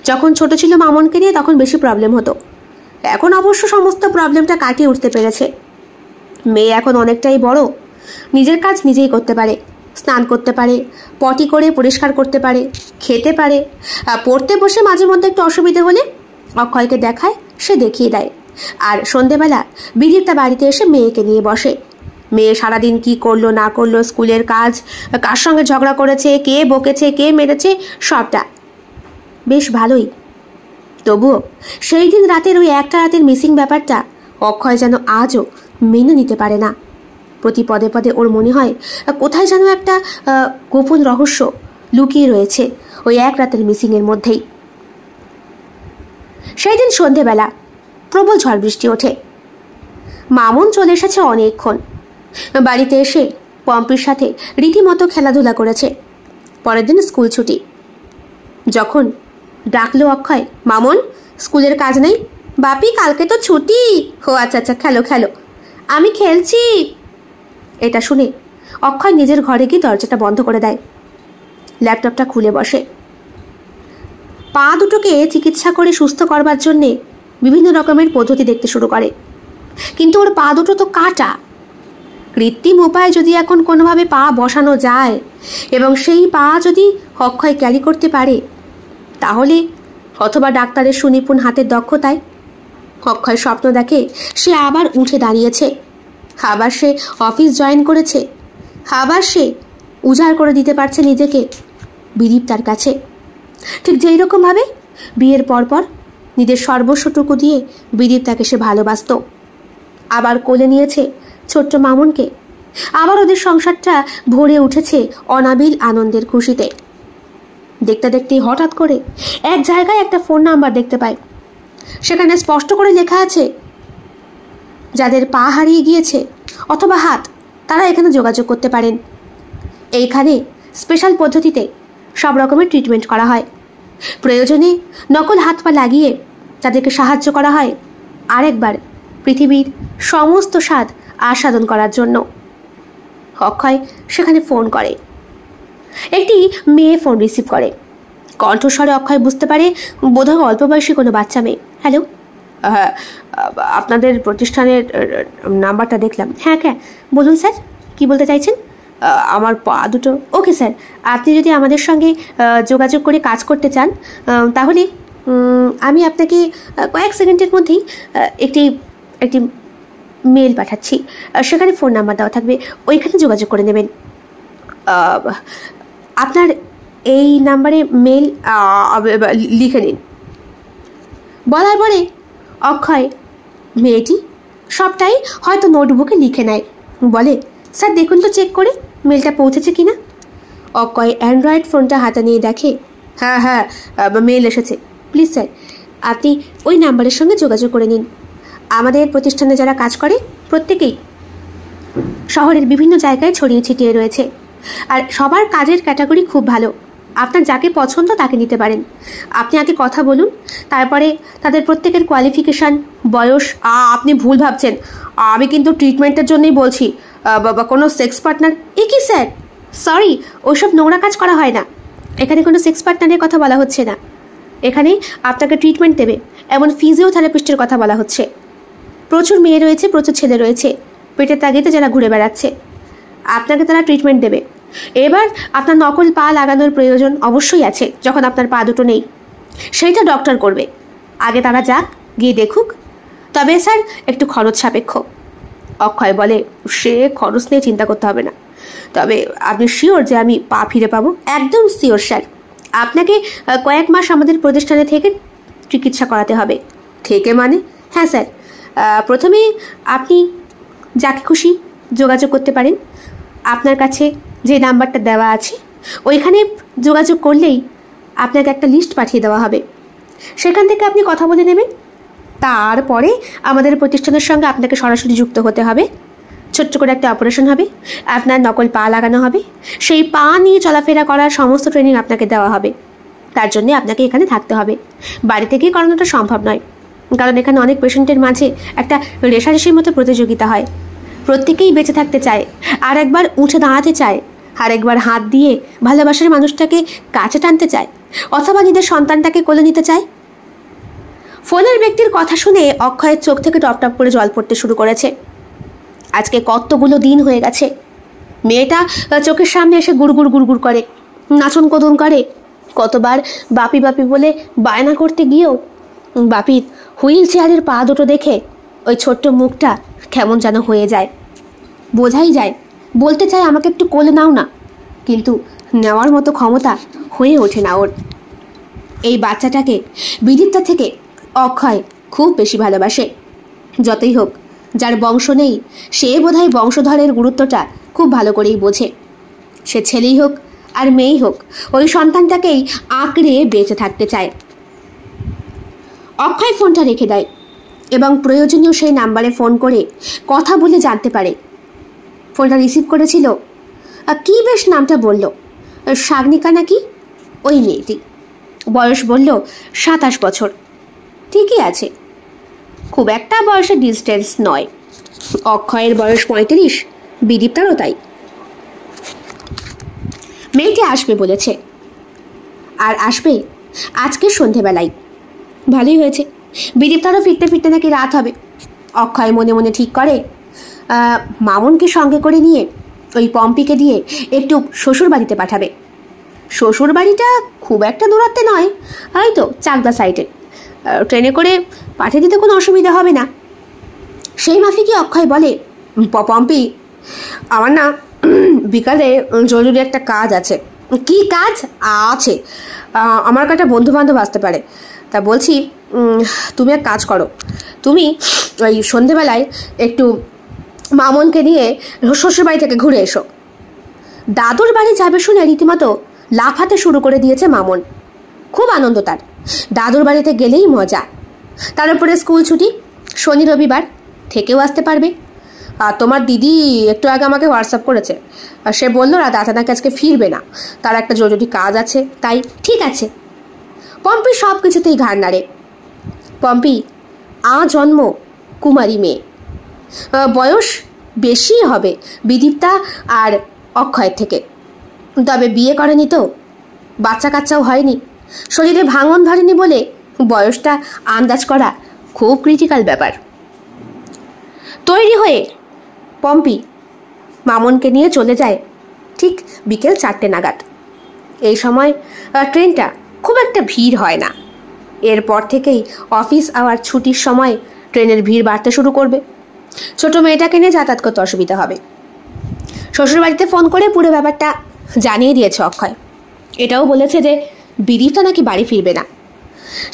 S1: যখন ছোট ছিল মামনকে নিয়ে তখন বেশি প্রবলেম হতো। এখন অবশ্য সমস্ত প্রবলেমটা কাটিয়ে উঠতে পেরেছে। মেয়ে এখন অনেকটাই বড়, নিজের কাজ নিজেই করতে পারে, স্নান করতে পারে, পটি করে পরিষ্কার করতে পারে, খেতে পারে। পড়তে বসে মাঝে মধ্যে একটু অসুবিধে হলে অক্ষয়কে দেখায়, সে দেখিয়ে দেয়। আর সন্ধেবেলা বিদীপ্তা বাড়িতে এসে মেয়েকে নিয়ে বসে। মেয়ে সারাদিন কি করলো না করলো, স্কুলের কাজ, কার সঙ্গে ঝগড়া করেছে, কে বকেছে, কে মেরেছে, সবটা। বেশ ভালোই। তবুও সেই দিন রাতের ওই একটা রাতের মিসিং ব্যাপারটা অক্ষয় যেন আজও মেনে নিতে পারে না। প্রতি পদে পদে ওর মনে হয় কোথায় যেন একটা গোপন রহস্য লুকিয়ে রয়েছে ওই এক রাতের মিসিংয়ের মধ্যেই। সেই দিন সন্ধেবেলা প্রবল ঝড় বৃষ্টি ওঠে। মামুন চলে এসেছে অনেকক্ষণ। বাড়িতে এসে পম্পির সাথে রীতিমতো খেলাধুলা করেছে। পরের দিন স্কুল ছুটি। যখন ডাকলো অক্ষয়, মামুন স্কুলের কাজ নেই? বাপি কালকে তো ছুটি। ও আচ্ছা আচ্ছা, খেলো খেলো, আমি খেলছি। এটা শুনে অক্ষয় নিজের ঘরে গিয়ে দরজাটা বন্ধ করে দেয়, ল্যাপটপটা খুলে বসে। পা দুটোকে চিকিৎসা করে সুস্থ করবার জন্যে বিভিন্ন রকমের পদ্ধতি দেখতে শুরু করে। কিন্তু ওর পা দুটো তো কাটা। কৃত্রিম উপায়ে যদি এখন কোনোভাবে পা বসানো যায় এবং সেই পা যদি অক্ষয় ক্যারি করতে পারে, তাহলে অথবা ডাক্তারের সুনিপুণ হাতের দক্ষতায় অক্ষয় স্বপ্ন দেখে সে আবার উঠে দাঁড়িয়েছে, আবার সে অফিস জয়েন করেছে, আবার সে উজাড় করে দিতে পারছে নিজেকে বিদীপ্তার কাছে। ঠিক যেই রকমভাবে বিয়ের পরপর নিজের সর্বস্বটুকু দিয়ে বিদীপ্তাকে সে ভালোবাসত। আবার কোলে নিয়েছে ছোট্ট মামুনকে। আবার ওদের সংসারটা ভরে উঠেছে অনাবিল আনন্দের খুশিতে। দেখতে দেখতেই হঠাৎ করে এক জায়গায় একটা ফোন নাম্বার দেখতে পায়। সেখানে স্পষ্ট করে লেখা আছে, যাদের পা হারিয়ে গিয়েছে অথবা হাত, তারা এখানে যোগাযোগ করতে পারেন। এইখানে স্পেশাল পদ্ধতিতে সব রকমের ট্রিটমেন্ট করা হয়। প্রয়োজনে নকল হাত পা লাগিয়ে তাদেরকে সাহায্য করা হয় আরেকবার পৃথিবীর সমস্ত স্বাদ আস্বাদন করার জন্য। অক্ষয় সেখানে ফোন করে। একটি মেয়ে ফোন রিসিভ করে। কণ্ঠস্বরে অক্ষয় বুঝতে পারে বোধহয় অল্প বয়সী কোনো বাচ্চা মেয়ে। হ্যালো, হ্যাঁ, আপনাদের প্রতিষ্ঠানের নাম্বারটা দেখলাম। হ্যাঁ হ্যাঁ, বলুন স্যার, কি বলতে চাইছেন? আমার পা দুটো। ওকে স্যার, আপনি যদি আমাদের সঙ্গে যোগাযোগ করে কাজ করতে চান, তাহলে আমি আপনাকে কয়েক সেকেন্ডের মধ্যেই একটি একটি মেল পাঠাচ্ছি। সেখানে ফোন নাম্বার দেওয়া থাকবে, ওইখানে যোগাযোগ করে নেবেন। আপনার এই নাম্বারে মেল লিখে নিন। বলার পরে অক্ষয় মেয়েটি সবটাই হয়তো নোটবুকে লিখে নেয়। বলে, স্যার দেখুন তো চেক করে মেলটা পৌঁছেছে কিনা। অক্ষয় অ্যান্ড্রয়েড ফোনটা হাতে নিয়ে দেখে, হ্যাঁ হ্যাঁ, মেল এসেছে। প্লিজ স্যার, আপনি ওই নাম্বারের সঙ্গে যোগাযোগ করে নিন। আমাদের প্রতিষ্ঠানে যারা কাজ করে প্রত্যেকেই শহরের বিভিন্ন জায়গায় ছড়িয়ে ছিটিয়ে রয়েছে, আর সবার কাজের ক্যাটাগরি খুব ভালো। আপনার যাকে পছন্দ তাকে নিতে পারেন। আপনি আগে কথা বলুন, তারপরে তাদের প্রত্যেকের কোয়ালিফিকেশান, বয়স। আপনি ভুল ভাবছেন, আমি কিন্তু ট্রিটমেন্টের জন্যই বলছি, কোনো সেক্স পার্টনার। এ কি স্যার, সরি, ওইসব নোংরা কাজ করা হয় না। এখানে কোনো সেক্স পার্টনারের কথা বলা হচ্ছে না। এখানে আপনাকে ট্রিটমেন্ট দেবে এমন ফিজিওথেরাপিস্টের কথা বলা হচ্ছে। প্রচুর মেয়ে রয়েছে, প্রচুর ছেলে রয়েছে পেটের তাগিদে যারা ঘুরে বেড়াচ্ছে, আপনাকে তারা ট্রিটমেন্ট দেবে। এবার আপনার নকল পা লাগানোর প্রয়োজন অবশ্যই আছে। যখন আপনার পা দুটো নেই, সেইটা ডক্টর করবে। আগে তারা যাক, গিয়ে দেখুক। তবে স্যার একটু খরচ সাপেক্ষ। অক্ষয় বলে, সে খরচ নিয়ে চিন্তা করতে হবে না। তবে আপনি শিওর যে আমি পা ফিরে পাবো? একদম শিওর স্যার। আপনাকে কয়েক মাস আমাদের প্রতিষ্ঠানে থেকে চিকিৎসা করাতে হবে। থেকে মানে? হ্যাঁ স্যার, প্রথমে আপনি যাকে খুশি যোগাযোগ করতে পারেন। আপনার কাছে যে নাম্বারটা দেওয়া আছে ওইখানে যোগাযোগ করলেই আপনাকে একটা লিস্ট পাঠিয়ে দেওয়া হবে। সেখান থেকে আপনি কথা বলে নেবেন। তারপরে আমাদের প্রতিষ্ঠানের সঙ্গে আপনাকে সরাসরি যুক্ত হতে হবে। ছোট্ট করে একটা অপারেশন হবে, আপনার নকল পা লাগানো হবে। সেই পা নিয়ে চলাফেরা করার সমস্ত ট্রেনিং আপনাকে দেওয়া হবে। তার জন্য আপনাকে এখানে থাকতে হবে। বাড়ি থেকেই করানোটা সম্ভব নয়, কারণ এখানে অনেক পেশেন্টের মাঝে একটা রেষারেষির মতো প্রতিযোগিতা হয়। প্রত্যেকেই বেঁচে থাকতে চায়, আর একবার উঠে দাঁড়াতে চায়, আর একবার হাত দিয়ে ভালোবাসার মানুষটাকে কাছে টানতে চায়, অথবা নিজের সন্তানটাকে কোলে নিতে চায়। ফোনের ব্যক্তির কথা শুনে অক্ষয়ের চোখ থেকে টপ টপ করে জল পড়তে শুরু করেছে। আজকে কতগুলো দিন হয়ে গেছে মেয়েটা চোখের সামনে এসে গুড়গুড় গুড়গুড় করে, নাচন কোদন করে। কতবার বাপি বাপি বলে বায়না করতে গিয়েও বাপির হুইল চেয়ারের পা দুটো দেখে ওই ছোট্ট মুখটা কেমন যেন হয়ে যায়। বোঝাই যায় বলতে চায় আমাকে একটু কোলে নাও না, কিন্তু নেওয়ার মতো ক্ষমতা হয়ে ওঠে না ওর। এই বাচ্চাটাকে বিদীপ্তা থেকে অক্ষয় খুব বেশি ভালোবাসে। যতই হোক, যার বংশ নেই সে বোধহয় বংশধরের গুরুত্বটা খুব ভালো করেই বোঝে। সে ছেলেই হোক আর মেয়েই হোক, ওই সন্তানটাকেই আঁকড়ে বেঁচে থাকতে চায়। অক্ষয় ফোনটা রেখে দেয় এবং প্রয়োজনীয় সেই নাম্বারে ফোন করে কথা বলে জানতে পারে। ফোনটা রিসিভ করেছিল, কি বেশ নামটা বলল, সাগনিকা নাকি, ওই মেয়েটি। বয়স বলল 27 বছর। ঠিকই আছে, খুব একটা বয়সের ডিস্টেন্স নয়। অক্ষয়ের বয়স 35, বিদীপ্তারও তাই। মেয়েটি আসবে বলেছে, আর আসবে আজকে সন্ধেবেলায়। ভালোই হয়েছে, বিদীপ্তারও ফিরতে ফিরতে নাকি রাত হবে। অক্ষয় মনে মনে ঠিক করে মামুনকে সঙ্গে করে নিয়ে ওই পম্পিকে দিয়ে একটু শ্বশুর বাড়িতে পাঠাবে। শ্বশুর বাড়িটা খুব একটা দূরত্বে নয়, এই তো চাকদা সাইডে। ট্রেনে করে পাঠিয়ে দিতে কোনো অসুবিধা হবে না। সেই মাফিকই অক্ষয় বলে, পম্পি, আমার না বিকালে জরুরি একটা কাজ আছে। কি কাজ আছে? আমার একটা বন্ধু বান্ধব আসতে পারে, তা বলছি তুমি এক কাজ করো, তুমি ওই সন্ধেবেলায় একটু মামনকে নিয়ে শ্বশুর বাড়ি থেকে ঘুরে এসো। দাদুর বাড়ি যাবে শুনে রীতিমতো লাফাতে শুরু করে দিয়েছে মামন। খুব আনন্দ তার, দাদুর বাড়িতে গেলেই মজা। তার উপরে স্কুল ছুটি, শনি রবিবার থেকেও আসতে পারবে। আর তোমার দিদি একটু আগে আমাকে হোয়াটসঅ্যাপ করেছে, আর সে বললো রাত নাকি আজকে ফিরবে না, তার একটা জরুরি কাজ আছে। তাই ঠিক আছে। পম্পি সব কিছুতেই ঘাড় নাড়ে। পম্পি জন্ম কুমারী মেয়ে, বয়স বেশি হবে বিদীপ্তা আর অক্ষয়ের থেকে, তবে বিয়ে করেনি তো, বাচ্চা কাচ্চাও হয়নি, শরীরে ভাঙন ধরেনি বলে বয়সটা আন্দাজ করা খুব ক্রিটিক্যাল ব্যাপার। তৈরি হয়ে পম্পি মামনকে নিয়ে চলে যায় ঠিক বিকেল 4টে নাগাদ। এই সময় ট্রেনটা খুব একটা ভিড় হয় না। এরপর থেকেই অফিস আওয়ার ছুটির সময় ট্রেনের ভিড় বাড়তে শুরু করবে। ছোট মেয়েটাকে নিয়ে যাতায়াত করতে অসুবিধা হবে। শ্বশুরবাড়িতে ফোন করে পুরো ব্যাপারটা জানিয়ে দিয়েছে অক্ষয়। এটাও বলেছে যে বিদীপ্তা নাকি বাড়ি ফিরবে না।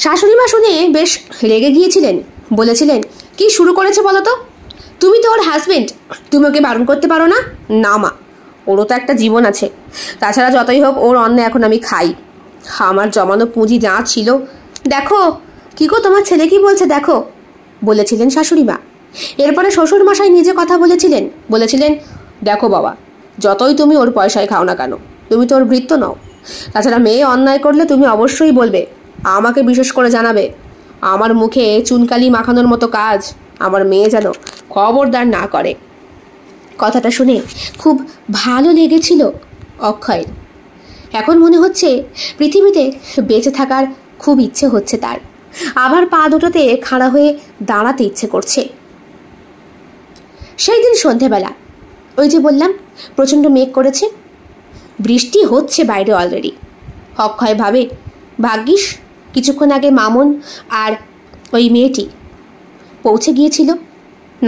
S1: শাশুড়ি মা শুনে বেশ রেগে গিয়েছিলেন, বলেছিলেন, কি শুরু করেছে বলো তো, তুমি তো ওর হাজবেন্ড, তুমি ওকে বারণ করতে পারো না? না মা, ওরও তো একটা জীবন আছে, তাছাড়া যতই হোক ওর অন্ন এখন আমি খাই, আমার জমানো পুঁজি যা ছিল। দেখো কি গো, তোমার ছেলে কি বলছে দেখো, বলেছিলেন শাশুড়ি মা। এরপরে শ্বশুর মশাই নিজে কথা বলেছিলেন, দেখো বাবা, যতই তুমি ওর পয়সায় খাও না কেন, তুমি তো ওর ভৃত্য নও। তাছাড়া মেয়ে অন্যায় করলে তুমি অবশ্যই বলবে, আমাকে বিশেষ করে জানাবে। আমার মুখে চুনকালি মাখানোর মতো কাজ আমার মেয়ে যেন খবরদার না করে। কথাটা শুনে খুব ভালো লেগেছিল অক্ষয়ের। এখন মনে হচ্ছে পৃথিবীতে বেঁচে থাকার খুব ইচ্ছে হচ্ছে তার। আবার পা দুটোতে খাড়া হয়ে দাঁড়াতে ইচ্ছে করছে। সেই দিন সন্ধেবেলা, ওই যে বললাম প্রচণ্ড মেঘ করেছে, বৃষ্টি হচ্ছে বাইরে অলরেডি। অক্ষয় ভাবে, ভাগ্যিস কিছুক্ষণ আগে মামুন আর ওই মেয়েটি পৌঁছে গিয়েছিল,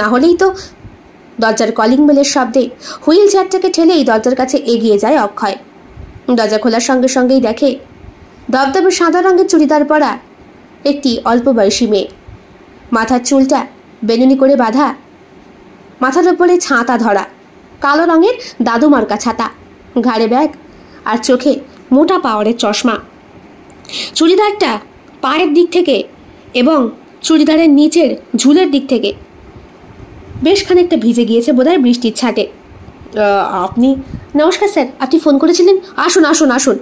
S1: না হলেই তো। দরজার কলিং বেলের শব্দে হুইল চেয়ারটাকে ঠেলেই দরজার কাছে এগিয়ে যায় অক্ষয়। দরজা খোলার সঙ্গে সঙ্গেই দেখে দবদবে সাদা রঙের চুড়িদার পরা একটি অল্প বয়সী মেয়ে। মাথার চুলটা বেনুনি করে বাঁধা, মাথার উপরে ছাতা ধরা, কালো রঙের দাদু মার্কা ছাতা, ঘাড়ে ব্যাগ আর চোখে মোটা পাওয়ারের চশমা। চুড়িদারটা পায়ের দিক থেকে এবং চুড়িদারের নিচের ঝুলের দিক থেকে বেশ খানিকটা ভিজে গিয়েছে বোধহয় বৃষ্টির ছাটে। আপনি? নমস্কার স্যার, আপনি ফোন করেছিলেন? আসুন আসুন আসুন।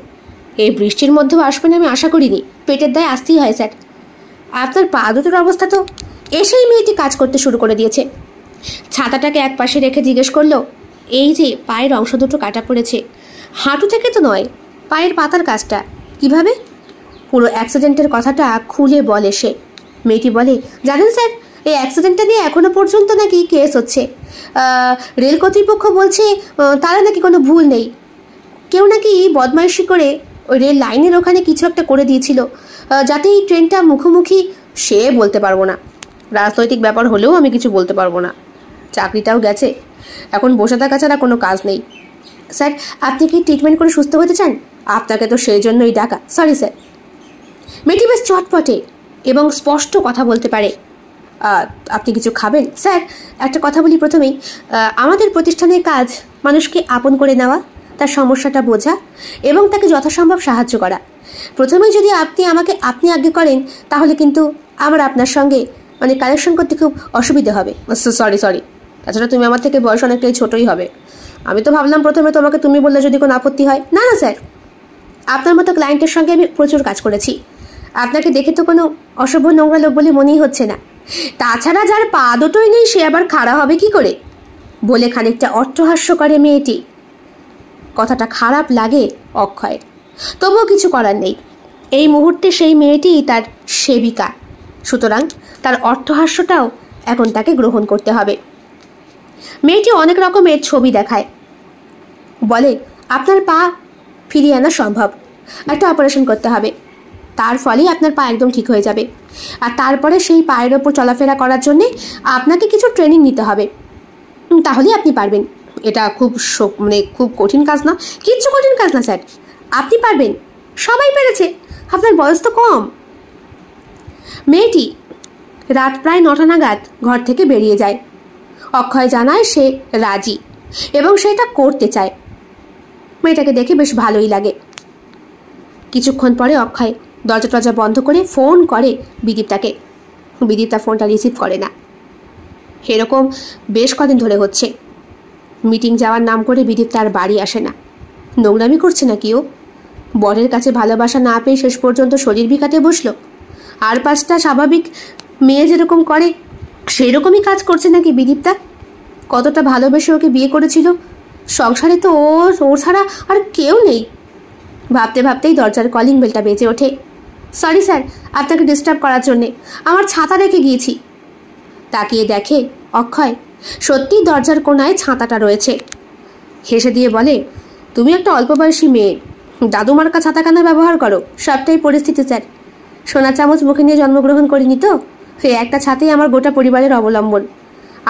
S1: এই বৃষ্টির মধ্যেও আসবেন আমি আশা করিনি, পেটের দায়ে আসতেই হয় স্যার। আপনার পা দুটোর অবস্থা তো। এসেই মেয়েটি কাজ করতে শুরু করে দিয়েছে। ছাতাটাকে এক পাশে রেখে জিজ্ঞেস করলো, এই যে পায়ের অংশ দুটো কাটা পড়েছে, হাঁটু থেকে তো নয়, পায়ের পাতার কাজটা কিভাবে? পুরো অ্যাক্সিডেন্টের কথাটা খুলে বলে সে। মেয়েটি বলে, জানেন স্যার, এই অ্যাক্সিডেন্টটা নিয়ে এখনো পর্যন্ত নাকি কেস হচ্ছে। রেল কর্তৃপক্ষ বলছে তারা নাকি কোনো ভুল নেই। কেউ নাকি বদমাইশি করে ওই রেল লাইনের ওখানে কিছু একটা করে দিয়েছিল যাতে এই ট্রেনটা মুখোমুখি। সে বলতে পারবো না, রাজনৈতিক ব্যাপার হলেও আমি কিছু বলতে পারবো না। চাকরিটাও গেছে, এখন বসে থাকা ছাড়া কোনো কাজ নেই। স্যার, আপনি কি ট্রিটমেন্ট করে সুস্থ হতে চান? আপনাকে তো সেই জন্যই ডাকা। Sorry sir. মেয়েটি বেশ চটপটে এবং স্পষ্ট কথা বলতে পারে। আপনি কিছু খাবেন? স্যার, একটা কথা বলি প্রথমেই, আমাদের প্রতিষ্ঠানের কাজ মানুষকে আপন করে নেওয়া, তার সমস্যাটা বোঝা এবং তাকে যথাসম্ভব সাহায্য করা। প্রথমেই যদি আপনি আজ্ঞা করেন তাহলে কিন্তু আমার আপনার সঙ্গে কালেকশন করতে খুব অসুবিধা হবে। সরি। তাছাড়া তুমি আমার থেকে বয়স অনেকটাই ছোটই হবে। আমি তো ভাবলাম প্রথমে তোমাকে তুমি বললে যদি কোনো আপত্তি হয়। না স্যার, আপনার মতো ক্লায়েন্টের সঙ্গে আমি প্রচুর কাজ করেছি। আপনাকে দেখে তো কোনো অসভ্য নোংরা লোক বলে মনেই হচ্ছে না। তাছাড়া যার পা দুটোই নেই সে আবার খাড়া হবে কি করে? বলে খানিকটা অট্টহাস্য করে মেয়েটি। কথাটা খারাপ লাগে অক্ষয়ের, তবুও কিছু করার নেই। এই মুহূর্তে সেই মেয়েটি তার সেবিকা, সুতরাং তার অট্টহাস্যটাও এখন তাকে গ্রহণ করতে হবে। মেয়েটি অনেক রকমের ছবি দেখায়, বলে, আপনার পা ফিরিয়ে আনা সম্ভব, একটা অপারেশন করতে হবে, তার ফলেই আপনার পা একদম ঠিক হয়ে যাবে। আর তারপরে সেই পায়ের ওপর চলাফেরা করার জন্যে আপনাকে কিছু ট্রেনিং নিতে হবে, তাহলেই আপনি পারবেন। এটা খুব কঠিন কাজ না, কিচ্ছু কঠিন কাজ না স্যার, আপনি পারবেন, সবাই পেরেছে, আপনার বয়স তো কম। মেয়েটি রাত প্রায় 9টা নাগাদ ঘর থেকে বেরিয়ে যায়। অক্ষয় জানায় সে রাজি এবং সেটা করতে চায়। মেয়েটাকে দেখে বেশ ভালোই লাগে। কিছুক্ষণ পরে অক্ষয় দরজা বন্ধ করে ফোন করে বিদীপ্তাকে। বিদীপ্তা ফোনটা রিসিভ করে না। এরকম বেশ কদিন ধরে হচ্ছে। মিটিং যাওয়ার নাম করে বিদীপ্তা আর বাড়ি আসে না। নোংরামি করছে না কি ও? বরের কাছে ভালোবাসা না পেয়ে শেষ পর্যন্ত শরীর বিকাতে বসলো। আর 5টা স্বাভাবিক মেয়ে যেরকম করে সেই রকমই কাজ করছে নাকি বিদীপ্তা? কতটা ভালোবেসে ওকে বিয়ে করেছিল, সংসারে তো ওর ছাড়া আর কেউ নেই। ভাবতে ভাবতেই দরজার কলিং বেলটা বেজে ওঠে। সরি স্যার, আপনাকে ডিস্টার্ব করার জন্যে, আমার ছাতা রেখে গিয়েছি। তাকিয়ে দেখে অক্ষয় সত্যি দরজার কোনায় ছাতাটা রয়েছে। হেসে দিয়ে বলে, তুমি একটা অল্প বয়সী মেয়ে, দাদুমার্কা ছাতা কেন ব্যবহার করো? সবটাই পরিস্থিতি স্যার, সোনা চামচ মুখে নিয়ে জন্মগ্রহণ করিনি তো। সেই একটা ছাতেই আমার গোটা পরিবারের অবলম্বন।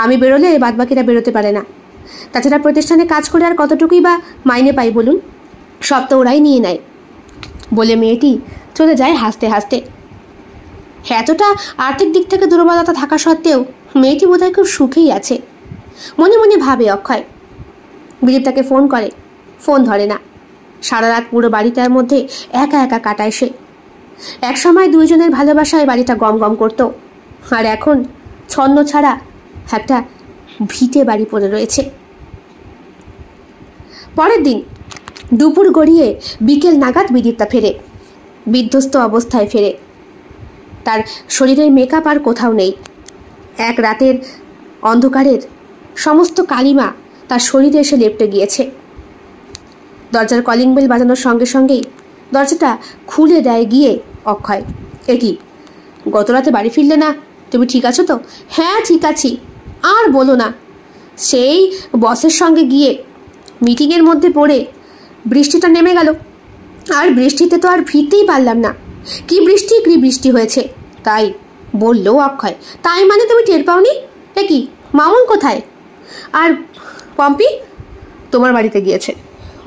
S1: আমি বেরোলে বাদবাকিরা বেরোতে পারে না। তাছাড়া প্রতিষ্ঠানে কাজ করে আর কতটুকুই বা মাইনে পাই বলুন, সব তো ওরাই নিয়ে নেয়। বলে মেয়েটি চলে যায় হাসতে হাসতে। এতটা আর্থিক দিক থেকে দুর্বলতা থাকা সত্ত্বেও মেয়েটি বোধহয় খুব সুখেই আছে, মনে মনে ভাবে অক্ষয়। বিদীপ্তাকে ফোন করে, ফোন ধরে না। সারা রাত পুরো বাড়িটার মধ্যে একা একা কাটায় সে। একসময় দুইজনের ভালোবাসায় বাড়িটা গম গম করত, আর এখন ছন্ন ছাড়া একটা ভিটে বাড়ি পড়ে রয়েছে। পরের দিন দুপুর গড়িয়ে বিকেল নাগাদ বিদীপ্তা ফেরে। বিধ্বস্ত অবস্থায় ফেরে। তার শরীরের মেকআপ আর কোথাও নেই। এক রাতের অন্ধকারের সমস্ত কালিমা তার শরীরে এসে লেপটে গিয়েছে। দরজার কলিং বেল বাজানোর সঙ্গে সঙ্গেই দরজাটা খুলে দেয় গিয়ে অক্ষয়। এ কি, গত রাতে বাড়ি ফিরলে না? তুমি ঠিক আছো তো? হ্যাঁ ঠিক আছি। আর বলো না, সেই বসের সঙ্গে গিয়ে মিটিংয়ের মধ্যে পড়ে বৃষ্টিটা নেমে গেল, আর বৃষ্টিতে তো আর ফিরতেই পারলাম না। কি বৃষ্টি হয়েছে। তাই বললো অক্ষয়। তাই মানে তুমি টের পাওনি? এ কি, মামুন কোথায়? আর পম্পি তোমার বাড়িতে গিয়েছে।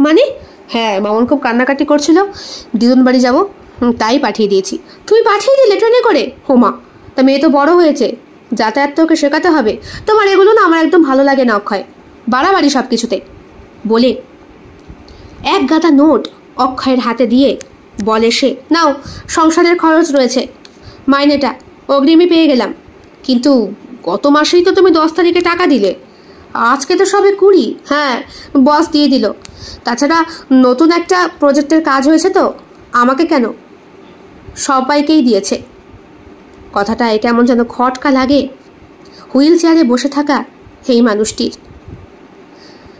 S1: মানে? হ্যাঁ, মামুন খুব কান্নাকাটি করছিল, দিদুন বাড়ি যাবো, তাই পাঠিয়ে দিয়েছি। তুমি পাঠিয়ে দিলে ট্রেনে করে? হোমা, তা মেয়ে তো বড় হয়েছে, যাতায়াত তো ওকে শেখাতে হবে। তোমার এগুলো না আমার একদম ভালো লাগে না অক্ষয়, বাড়াবাড়ি সব কিছুতে। বলে এক গাদা নোট অক্ষয়ের হাতে দিয়ে বলে সে, নাও, সংসারের খরচ রয়েছে, মাইনেটা অগ্রিমই পেয়ে গেলাম। কিন্তু গত মাসেই তো তুমি 10 তারিখে টাকা দিলে, আজকে তো সবে 20। হ্যাঁ, বস দিয়ে দিল। তাছাড়া নতুন একটা প্রজেক্টের কাজ হয়েছে তো, আমাকে কেন, সবাইকেই দিয়েছে। কথাটায় কেমন যেন খটকা লাগে হুইল চেয়ারে বসে থাকা এই মানুষটির।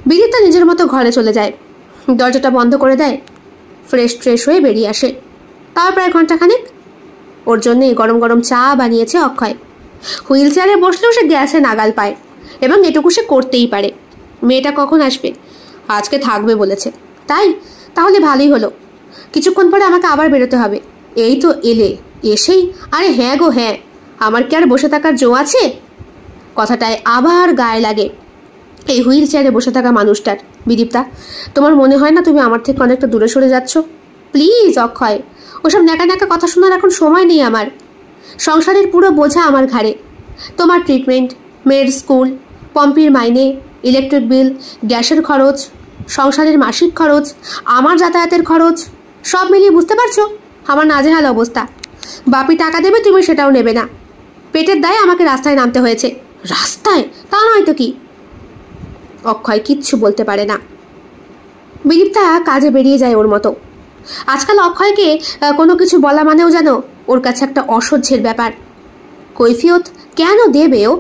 S1: বিদিতা নিজের মতো ঘরে চলে যায়, দরজাটা বন্ধ করে দেয়, ফ্রেশ হয়ে বেরিয়ে আসে। তার প্রায় ঘন্টাখানেক ওর জন্যে গরম গরম চা বানিয়েছে অক্ষয়। হুইল চেয়ারে বসলেও সে গ্যাসে নাগাল পায়, এবং এটুকু সে করতেই পারে। মেয়েটা কখন আসবে? আজকে থাকবে বলেছে। তাহলে ভালোই হলো। কিছুক্ষণ পরে আমাকে আবার বেরোতে হবে। এই তো এলে, এসেই আরে হ্যাঁ গো হ্যাঁ, আমার কি আর বসে থাকার জো আছে? কথাটায় আবার গায়ে লাগে এই হুইল চেয়ারে বসে থাকা মানুষটার। বিদীপ্তা, তোমার মনে হয় না তুমি আমার থেকে অনেকটা দূরে সরে যাচ্ছ? প্লিজ অক্ষয়, ওসব ন্যাকা ন্যাকা কথা শোনার এখন সময় নেই আমার। সংসারের পুরো বোঝা আমার ঘাড়ে। তোমার ট্রিটমেন্ট, মেয়ের স্কুল, পম্পির মাইনে, ইলেকট্রিক বিল, গ্যাসের খরচ, সংসারের মাসিক খরচ, আমার যাতায়াতের খরচ, সব মিলিয়ে বুঝতে পারছো আমার নাজেহাল অবস্থা। বাপি টাকা দেবে, তুমি সেটাও নেবে না। পেটের দায়ে আমাকে রাস্তায় নামতে হয়েছে। রাস্তায়? তা নয় তো কি। অক্ষয় কিচ্ছু বলতে পারে না। বিদীপ্তা কাজে বেরিয়ে যায় ওর মতো। আজকাল অক্ষয়কে কোনো কিছু বলা মানেও যেন ওর কাছে একটা অসহ্যের ব্যাপার। কৈফিয়ত কেন দেবে ও?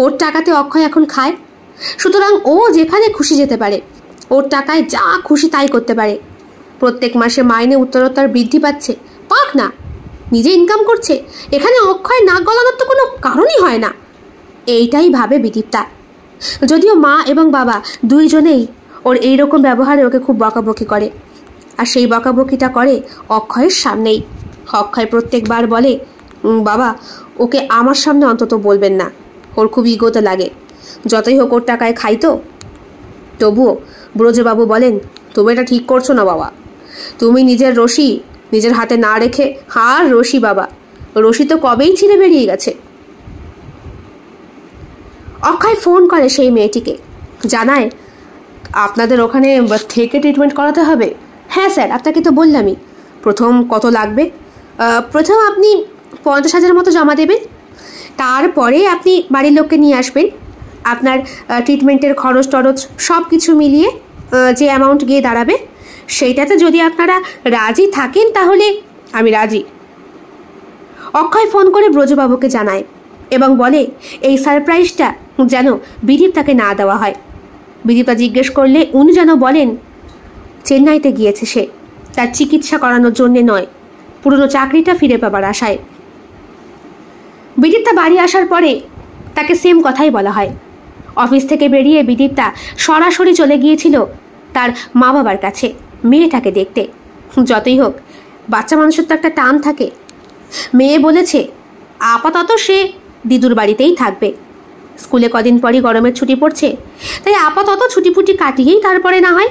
S1: ওর টাকাতে অক্ষয় এখন খায়, সুতরাং ও যেখানে খুশি যেতে পারে। ওর টাকায় যা খুশি তাই করতে পারে। প্রত্যেক মাসে মাইনে উত্তরোত্তর বৃদ্ধি পাচ্ছে, পাক না, নিজে ইনকাম করছে। এখানে অক্ষয় নাক গলানোর তো কোনো কারণই হয় না। এইটাই ভাবে বিদীপ্তা। যদিও মা এবং বাবা দুইজনেই ওর এইরকম ব্যবহারে ওকে খুব বকাবকি করে, আর সেই বকাবকিটা করে অক্ষয়ের সামনেই। অক্ষয় প্রত্যেকবার বলে, বাবা ওকে আমার সামনে অন্তত বলবেন না, ওর খুব ইগোতে লাগে। যতই হোক ওর টাকায় খাই তো। তবুও ব্রজবাবু বলেন, তুমি এটা ঠিক করছো না বাবা। তুমি নিজের রশি নিজের হাতে না রেখে, আর রশি বাবা, রশি তো কবেই ছিঁড়ে বেরিয়ে গেছে। অক্ষয় ফোন করে সেই মেয়েটিকে, জানায় আপনাদের ওখানে থেকে ট্রিটমেন্ট করাতে হবে। হ্যাঁ স্যার, আপনাকে তো বললামই। প্রথম কত লাগবে? প্রথম আপনি 50,000 মতো জমা দেবেন, তারপরে আপনি বাড়ির লোককে নিয়ে আসবেন। আপনার ট্রিটমেন্টের খরচ টরচ সব কিছু মিলিয়ে যে অ্যামাউন্ট গিয়ে দাঁড়াবে, সেইটাতে যদি আপনারা রাজি থাকেন তাহলে আমি রাজি। অক্ষয় ফোন করে ব্রজবাবুকে জানায় এবং বলে এই সারপ্রাইজটা যেন বিদীপ্তাকে না দেওয়া হয়। বিদীপ্তা জিজ্ঞেস করলে উনি যেন বলেন চেন্নাইতে গিয়েছে সে, তার চিকিৎসা করানোর জন্যে নয়, পুরনো চাকরিটা ফিরে পাবার আশায়। বিদীপ্তা বাড়ি আসার পরে তাকে সেম কথাই বলা হয়। অফিস থেকে বেরিয়ে বিদীপ্তা সরাসরি চলে গিয়েছিল তার মা বাবার কাছে মেয়েটাকে দেখতে। যতই হোক বাচ্চা মানুষের তো একটা টান থাকে। মেয়ে বলেছে আপাতত সে দিদুর বাড়িতেই থাকবে। স্কুলে কদিন পরই গরমের ছুটি পড়ছে, তাই আপাতত ছুটি কাটিয়েই তারপরে না হয়।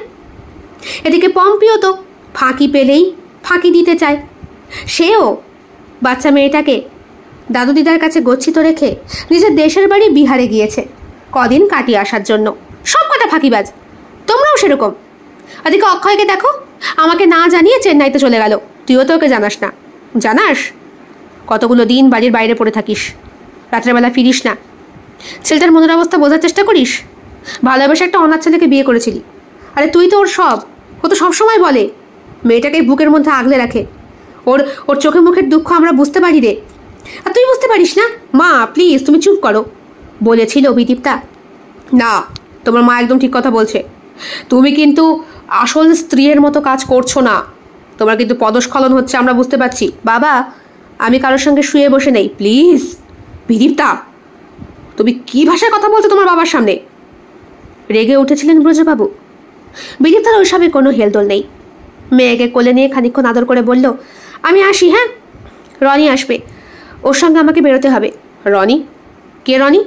S1: এদিকে পম্পিও তো ফাঁকি পেলেই ফাঁকি দিতে চায়। সেও বাচ্চা মেয়েটাকে দাদু দিদার কাছে গচ্ছিত রেখে নিজের দেশের বাড়ি বিহারে গিয়েছে কদিন কাটিয়ে আসার জন্য। সব কটা ফাঁকিবাজ, তোমরাও সেরকম। এদিকে অক্ষয়কে দেখো, আমাকে না জানিয়ে চেন্নাইতে চলে গেল। তুইও তো ওকে জানাস না। জানাস? কতগুলো দিন বাড়ির বাইরে পড়ে থাকিস, রাত্রেবেলা ফিরিস না। ছেলেটার মনের অবস্থা বোঝার চেষ্টা করিস। ভালোবেসে একটা অনাথ ছেলেকে বিয়ে করেছিলি। আরে তুই তো ওর সব। ও তো সবসময় বলে মেয়েটাকে বুকের মধ্যে আগলে রাখে। ওর চোখে মুখের দুঃখ আমরা বুঝতে পারি রে, আর তুই বুঝতে পারিস না। মা প্লিজ তুমি চুপ করো, বলেছিল বিদীপ্তা। না, তোমার মা একদম ঠিক কথা বলছে। তুমি কিন্তু আসল স্ত্রীর মতো কাজ করছো না। তোমার কিন্তু পদস্খলন হচ্ছে, আমরা বুঝতে পারছি। বাবা, আমি কারোর সঙ্গে শুয়ে বসে নেই, প্লিজ। বিদীপ্তা, তুমি কি ভাষায় কথা বলছো তোমার বাবার সামনে? রেগে উঠেছিলেন ব্রজবাবু। বিদীপ্তার ওইসবে কোনো হেলদোল নেই। মেয়েকে কোলে নিয়ে খানিকক্ষণ আদর করে বলল, আমি আসি। হ্যাঁ, রনি আসবে, ওর সঙ্গে আমাকে বেরোতে হবে। রনি? কে রনি?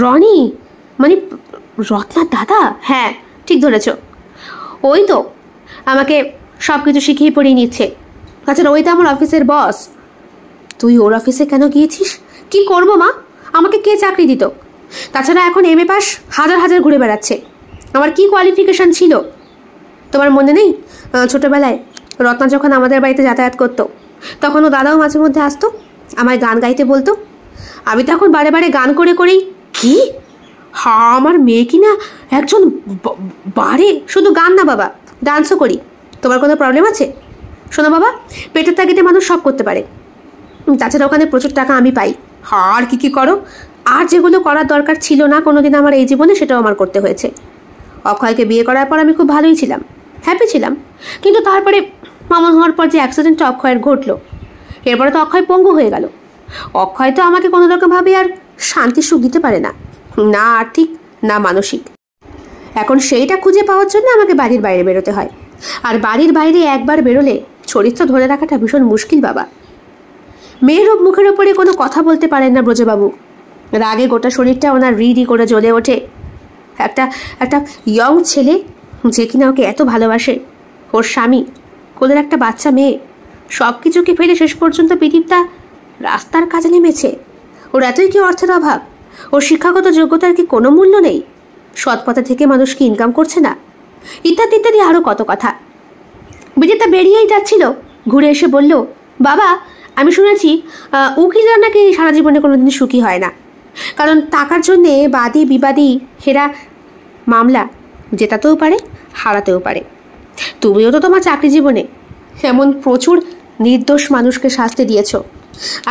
S1: রনি মানে রত্নার দাদা? হ্যাঁ ঠিক ধরেছ, ওই তো আমাকে সব কিছু শিখিয়ে পড়িয়ে নিচ্ছে। তাছাড়া ওই তো আমার অফিসের বস। তুই ওর অফিসে কেন গিয়েছিস? কি করবো মা, আমাকে কে চাকরি দিত? তাছাড়া এখন MA পাস হাজার হাজার ঘুরে বেড়াচ্ছে। আমার কি কোয়ালিফিকেশন ছিল? তোমার মনে নেই ছোটবেলায় রত্না যখন আমাদের বাড়িতে যাতায়াত করতো, তখন ও দাদাও মাঝে মধ্যে আসতো, আমায় গান গাইতে বলতো। আমি তখন বারে বারে গান করে করেই, কি আমার মেয়ে কিনা একজন বারে, শুধু গান না বাবা, ডান্সও করি। তোমার কোনো প্রবলেম আছে? শোনো বাবা, পেটের তাগিদে মানুষ সব করতে পারে। তাছাড়া ওখানে প্রচুর টাকা আমি পাই। আর কি করো? আর যেগুলো করার দরকার ছিল না কোনোদিন আমার এই জীবনে, সেটাও আমার করতে হয়েছে। অক্ষয়কে বিয়ে করার পর আমি খুব ভালোই ছিলাম, হ্যাপি ছিলাম। কিন্তু তারপরে মামা হওয়ার পর যে অ্যাক্সিডেন্টটা অক্ষয়ের ঘটলো, এরপরে তো অক্ষয় পঙ্গু হয়ে গেল। অক্ষয় তো আমাকে কোনো রকমভাবে আর শান্তি সুখ দিতে পারে না, না আর্থিক না মানসিক। এখন সেইটা খুঁজে পাওয়ার জন্য আমাকে বাড়ির বাইরে বেরোতে হয়, আর বাড়ির বাইরে একবার বেরোলে চরিত্র ধরে রাখাটা ভীষণ মুশকিল বাবা। মেয়ের মুখের ওপরে কোনো কথা বলতে পারেন না ব্রজবাবু। রাগে গোটা শরীরটা ওনার রিডি করে জ্বলে ওঠে। একটা একটা ইয়ং ছেলে যে কিনা ওকে এত ভালোবাসে, ওর স্বামী, কোলের একটা বাচ্চা মেয়ে, সব কিছুকে ফেলে শেষ পর্যন্ত বিদীপ্তা রাস্তার কাজে নেমেছে। ওর এতই কি অর্থের অভাব? ওর শিক্ষাগত যোগ্যতার কি কোনো মূল্য নেই? সৎ পথে থেকে মানুষ কি ইনকাম করছে না? ইত্যাদি ইত্যাদি আরও কত কথা। বিদীপ্তা বেরিয়েই যাচ্ছিল, ঘুরে এসে বলল, বাবা আমি শুনেছি উকিলরা নাকি সারা জীবনে কোনোদিন সুখী হয় না, কারণ টাকার জন্যে বাদী বিবাদী হেরা মামলা জেতাতেও পারে হারাতেও পারে। তুমিও তো তোমার চাকরি জীবনে এমন প্রচুর নির্দোষ মানুষকে শাস্তি দিয়েছ,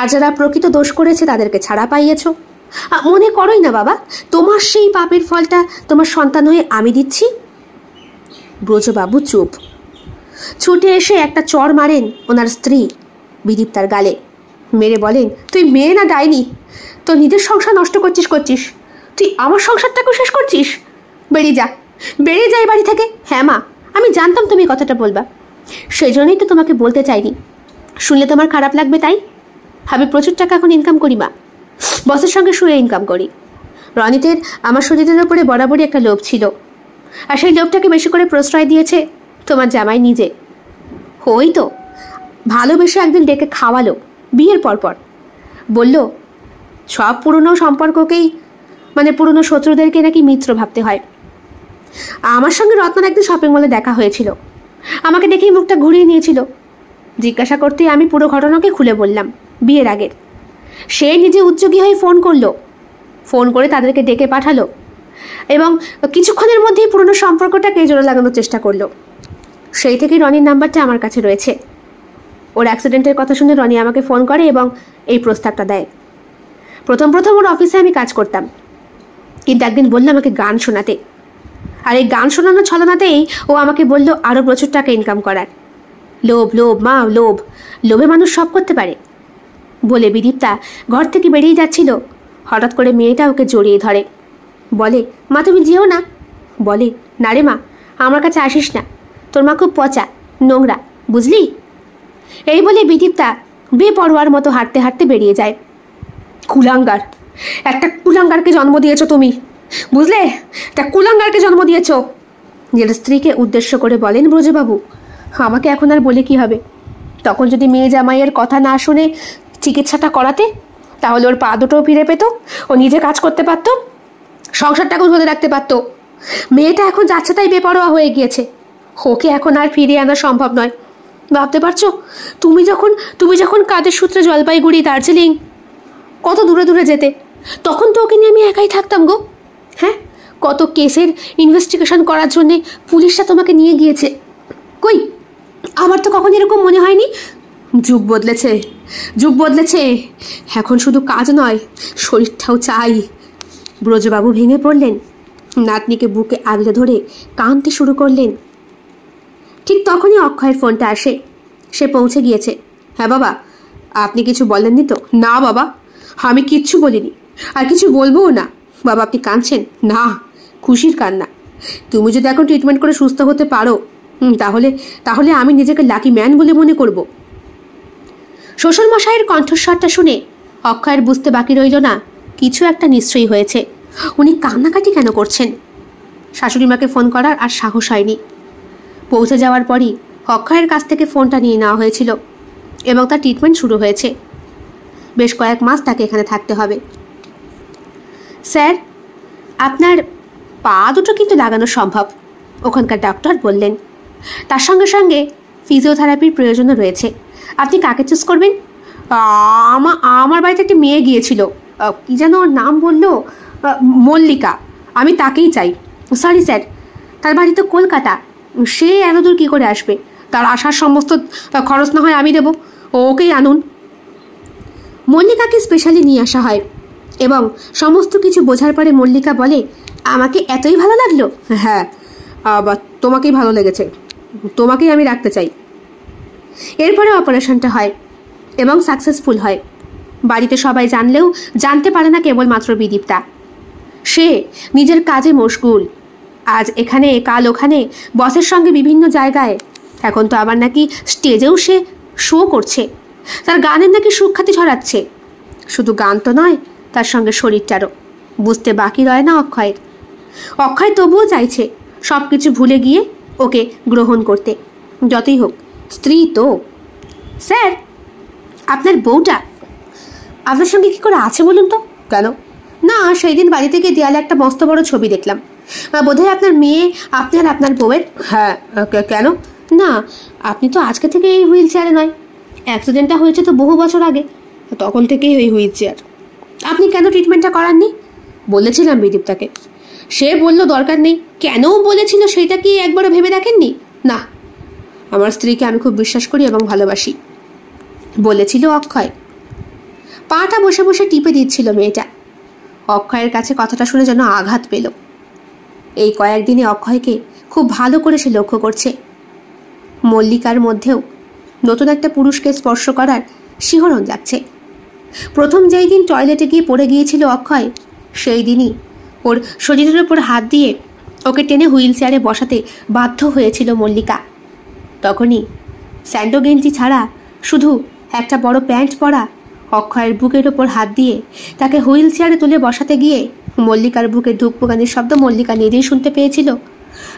S1: আর যারা প্রকৃত দোষ করেছে তাদেরকে ছাড়া পাইয়েছ। মনে করোই না বাবা, তোমার সেই পাপের ফলটা তোমার সন্তান হয়ে আমি দিচ্ছি। ব্রজবাবু চুপ। ছুটে এসে একটা চড় মারেন ওনার স্ত্রী বিদীপ্তার গালে, মেরে বলেন, তুই মেয়ে না ডাইনি? তোর নিজের সংসার নষ্ট করছিস, তুই আমার সংসারটাকেও শেষ করছিস। বেরিয়ে যা, বেরিয়ে যা এই বাড়ি থেকে। হ্যাঁ মা, আমি জানতাম তুমি কথাটা বলবা, সেই জন্যই তো তোমাকে বলতে চাইনি। শুনলে তোমার খারাপ লাগবে তাই। আমি প্রচুর টাকা এখন ইনকাম করি মা, বসের সঙ্গে শুয়ে ইনকাম করি। রনিতের আমার শরীরের ওপরে বরাবরই একটা লোভ ছিল, আর সেই লোভটাকে বেশি করে প্রশ্রয় দিয়েছে তোমার জামাই নিজে। ওই তো ভালোবেসে একদিন ডেকে খাওয়ালো বিয়ের পরপর, বলল সব পুরনো সম্পর্ককেই পুরনো শত্রুদেরকে নাকি মিত্র ভাবতে হয়। আমার সঙ্গে রত্নার একদিন শপিং মলে দেখা হয়েছিল, আমাকে দেখেই মুখটা ঘুরিয়ে নিয়েছিল। জিজ্ঞাসা করতেই আমি পুরো ঘটনাকে খুলে বললাম বিয়ের আগের। সে নিজে উদ্যোগী হয়ে ফোন করে তাদেরকে ডেকে পাঠালো, এবং কিছুক্ষণের মধ্যেই পুরনো সম্পর্কটাকে জোড়া লাগানোর চেষ্টা করলো। সেই থেকেই রনির নাম্বারটা আমার কাছে রয়েছে। ওর অ্যাক্সিডেন্টের কথা শুনে রনি আমাকে ফোন করে এবং এই প্রস্তাবটা দেয়। প্রথম ওর অফিসে আমি কাজ করতাম, কিন্তু একদিন বললো আমাকে গান শোনাতে, আর এই গান শোনানোর ছলনাতেই ও আমাকে বলল আরও প্রচুর টাকা ইনকাম করার। লোভ মা, লোভে মানুষ সব করতে পারে বলে বিদীপ্তা ঘর থেকে বেরিয়ে যাচ্ছিল। হঠাৎ করে মেয়েটা ওকে জড়িয়ে ধরে, বলে, মা তুমি যেও না। বলে, না রে মা, আমার কাছে আসিস না, তোর মা খুব পচা নোংরা, বুঝলি? এই বলে বিদীপ্তা বেপরোয়ার মতো হাঁটতে হাঁটতে বেরিয়ে যায়। কুলাঙ্গার, একটা কুলাঙ্গারকে জন্ম দিয়েছ তুমি, বুঝলে? একটা কুলাঙ্গারকে জন্ম দিয়েছ। নিজের স্ত্রীকে উদ্দেশ্য করে বলেন ব্রজবাবু, আমাকে এখন আর বলে কি হবে? তখন যদি মেয়ে জামাইয়ের কথা না শুনে চিকিৎসাটা করাতে, তাহলে ওর পা দুটোও ফিরে পেত, ও নিজে কাজ করতে পারত, সংসারটাকেও ধরে রাখতে পারত। মেয়েটা এখন যাচ্ছে তাই বেপরোয়া হয়ে গিয়েছে, ওকে এখন আর ফিরিয়ে আনা সম্ভব নয়। ভাবতে পারছো, তুমি যখন কাজের সূত্রে জলপাইগুড়ি দার্জিলিং কত দূরে দূরে যেতে, তখন তো ওকে নিয়ে আমি একাই থাকতাম গো। হ্যাঁ, কত কেসের ইনভেস্টিগেশন করার জন্যে পুলিশরা তোমাকে নিয়ে গিয়েছে। কই, আমার তো কখন এরকম মনে হয়নি। যুগ বদলেছে, এখন শুধু কাজ নয়, শরীরটাও চাই। ব্রজবাবু ভেঙে পড়লেন, নাতনিকে বুকে আগলে ধরে কাঁদতে শুরু করলেন। ঠিক তখনই অক্ষয়ের ফোনটা আসে। সে পৌঁছে গিয়েছে। হ্যাঁ বাবা, আপনি কিছু বলেননি তো? না বাবা, আমি কিচ্ছু বলিনি, আর কিছু বলবোও না। বাবা আপনি কাঁদছেন? না, খুশির কান্না। তুমি যদি এখন ট্রিটমেন্ট করে সুস্থ হতে পারো, তাহলে আমি নিজেকে লাকি ম্যান বলে মনে করব। শ্বশুরমশাইয়ের কণ্ঠস্বরটা শুনে অক্ষয়ের বুঝতে বাকি রইল না কিছু একটা নিশ্চয়ই হয়েছে। উনি কান্নাকাটি কেন করছেন? শাশুড়িমাকে ফোন করার আর সাহস হয়নি। পৌঁছে যাওয়ার পরই অক্ষয়ের কাছ থেকে ফোনটা নিয়ে নেওয়া হয়েছিল এবং তার ট্রিটমেন্ট শুরু হয়েছে। বেশ কয়েক মাস তাকে এখানে থাকতে হবে। স্যার, আপনার পা দুটো কিন্তু লাগানো সম্ভব, ওখানকার ডক্টর বললেন। তার সঙ্গে সঙ্গে ফিজিওথেরাপির প্রয়োজনও রয়েছে। আপনি কাকে চুজ করবেন? আমার বাড়িতে একটি মেয়ে গিয়েছিল, কি যেন ওর নাম বললো, মল্লিকা। আমি তাকেই চাই। সরি স্যার, তার বাড়ি তো কলকাতা, সে এত দূর কী করে আসবে? তার আসার সমস্ত খরচ না হয় আমি দেবো, ওকেই আনুন। মল্লিকাকে স্পেশালি নিয়ে আসা হয় এবং সমস্ত কিছু বোঝার পরে মল্লিকা বলে, আমাকে এতই ভালো লাগলো। হ্যাঁ, আবার তোমাকেই ভালো লেগেছে, তোমাকেই আমি রাখতে চাই। এরপরে অপারেশনটা হয় এবং সাকসেসফুল হয়। বাড়িতে সবাই জানলেও জানতে পারে না কেবলমাত্র বিদীপ্তা। সে নিজের কাজে মশগুল, আজ এখানে কাল ওখানে, বসের সঙ্গে বিভিন্ন জায়গায়, এখন তো আবার নাকি স্টেজেও সে শো করছে, তার গানের নাকি সুখ্যাতি ছড়াচ্ছে। শুধু গান তো নয়, তার সঙ্গে শরীরটারও। বুঝতে বাকি রয় না অক্ষয়ের। অক্ষয় তবুও চাইছে সব কিছু ভুলে গিয়ে ওকে গ্রহণ করতে, যতই হোক স্ত্রী তো। স্যার, আপনার বউটা আপনার সঙ্গে কি করে আছে বলুন তো? কেন? না, সেই দিন বাড়ি থেকে দেয়ালে একটা মস্ত বড় ছবি দেখলাম, বোধহয় আপনার মেয়ে, আপনি আর আপনার বউয়ের। হ্যাঁ, কেন? না, আপনি তো আজকে থেকে এই হুইল চেয়ারে নয়, অ্যাক্সিডেন্টটা হয়েছে তো বহু বছর আগে, তখন থেকেই এই হুইল চেয়ার। আপনি কেন ট্রিটমেন্টটা করাননি? বলেছিলাম বিদীপ্তাকে, সে বলল দরকার নেই। কেন বলেছিল সেটা কি একবারও ভেবে দেখেননি? না, আমার স্ত্রীকে আমি খুব বিশ্বাস করি এবং ভালোবাসি, বলেছিল অক্ষয়। পাটা বসে বসে টিপে দিচ্ছিল মেয়েটা। অক্ষয়ের কাছে কথাটা শুনে যেন আঘাত পেল। এই কয়েকদিনে অক্ষয়কে খুব ভালো করে সে লক্ষ্য করছে। মল্লিকার মধ্যেও নতুন একটা পুরুষকে স্পর্শ করার শিহরণ যাচ্ছে। প্রথম যেই দিন টয়লেটে গিয়ে পড়ে গিয়েছিল অক্ষয়, সেই দিনই ওর শরীরের উপর হাত দিয়ে ওকে টেনে হুইল চেয়ারে বসাতে বাধ্য হয়েছিল মল্লিকা। তখনই স্যান্ডো গেঞ্জি ছাড়া শুধু একটা বড় প্যান্ট পরা অক্ষয়ের বুকের ওপর হাত দিয়ে তাকে হুইল চেয়ারে তুলে বসাতে গিয়ে মল্লিকার বুকে ধূপগানের শব্দ মল্লিকা নিজেই শুনতে পেয়েছিল।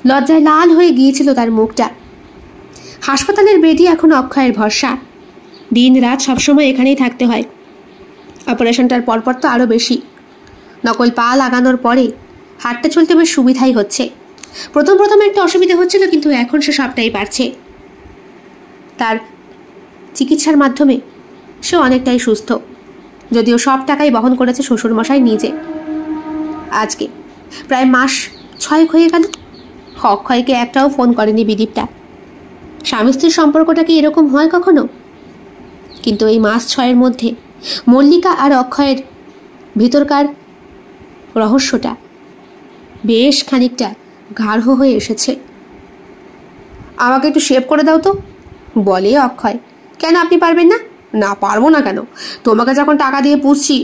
S1: লজ্জায় লাল হয়ে গিয়েছিল তার মুখটা। হাসপাতালের বেডই এখন অক্ষয়ের ভরসা। দিন রাত সবসময় এখানেই থাকতে হয়। অপারেশনটার পরপর তো আরও বেশি। নকল পা লাগানোর পরে হাঁটতে চলতে বেশ সুবিধাই হচ্ছে। প্রথম একটা অসুবিধা হচ্ছিল, কিন্তু এখন সে সবটাই পারছে। তার চিকিৎসার মাধ্যমে সে অনেকটাই সুস্থ, যদিও সব টাকাই বহন করেছে শ্বশুরমশাই নিজে। আজকে প্রায় মাস 6 হয়ে গেল অক্ষয়কে একটাও ফোন করেনি বিদীপ্তা। স্বামী স্ত্রীর সম্পর্কটা কি এরকম হয় কখনো? কিন্তু এই মাস 6 মধ্যে মল্লিকা আর অক্ষয়ের ভিতরকার রহস্যটা বেশ খানিকটা গাঢ় হয়ে এসেছে। আমাকে একটু শেভ করে দাও তো, বলে অক্ষয়। কেন, আপনি পারবেন না? না, পারবো না কেন? তোমাকে যখন টাকা দিয়ে পুষছি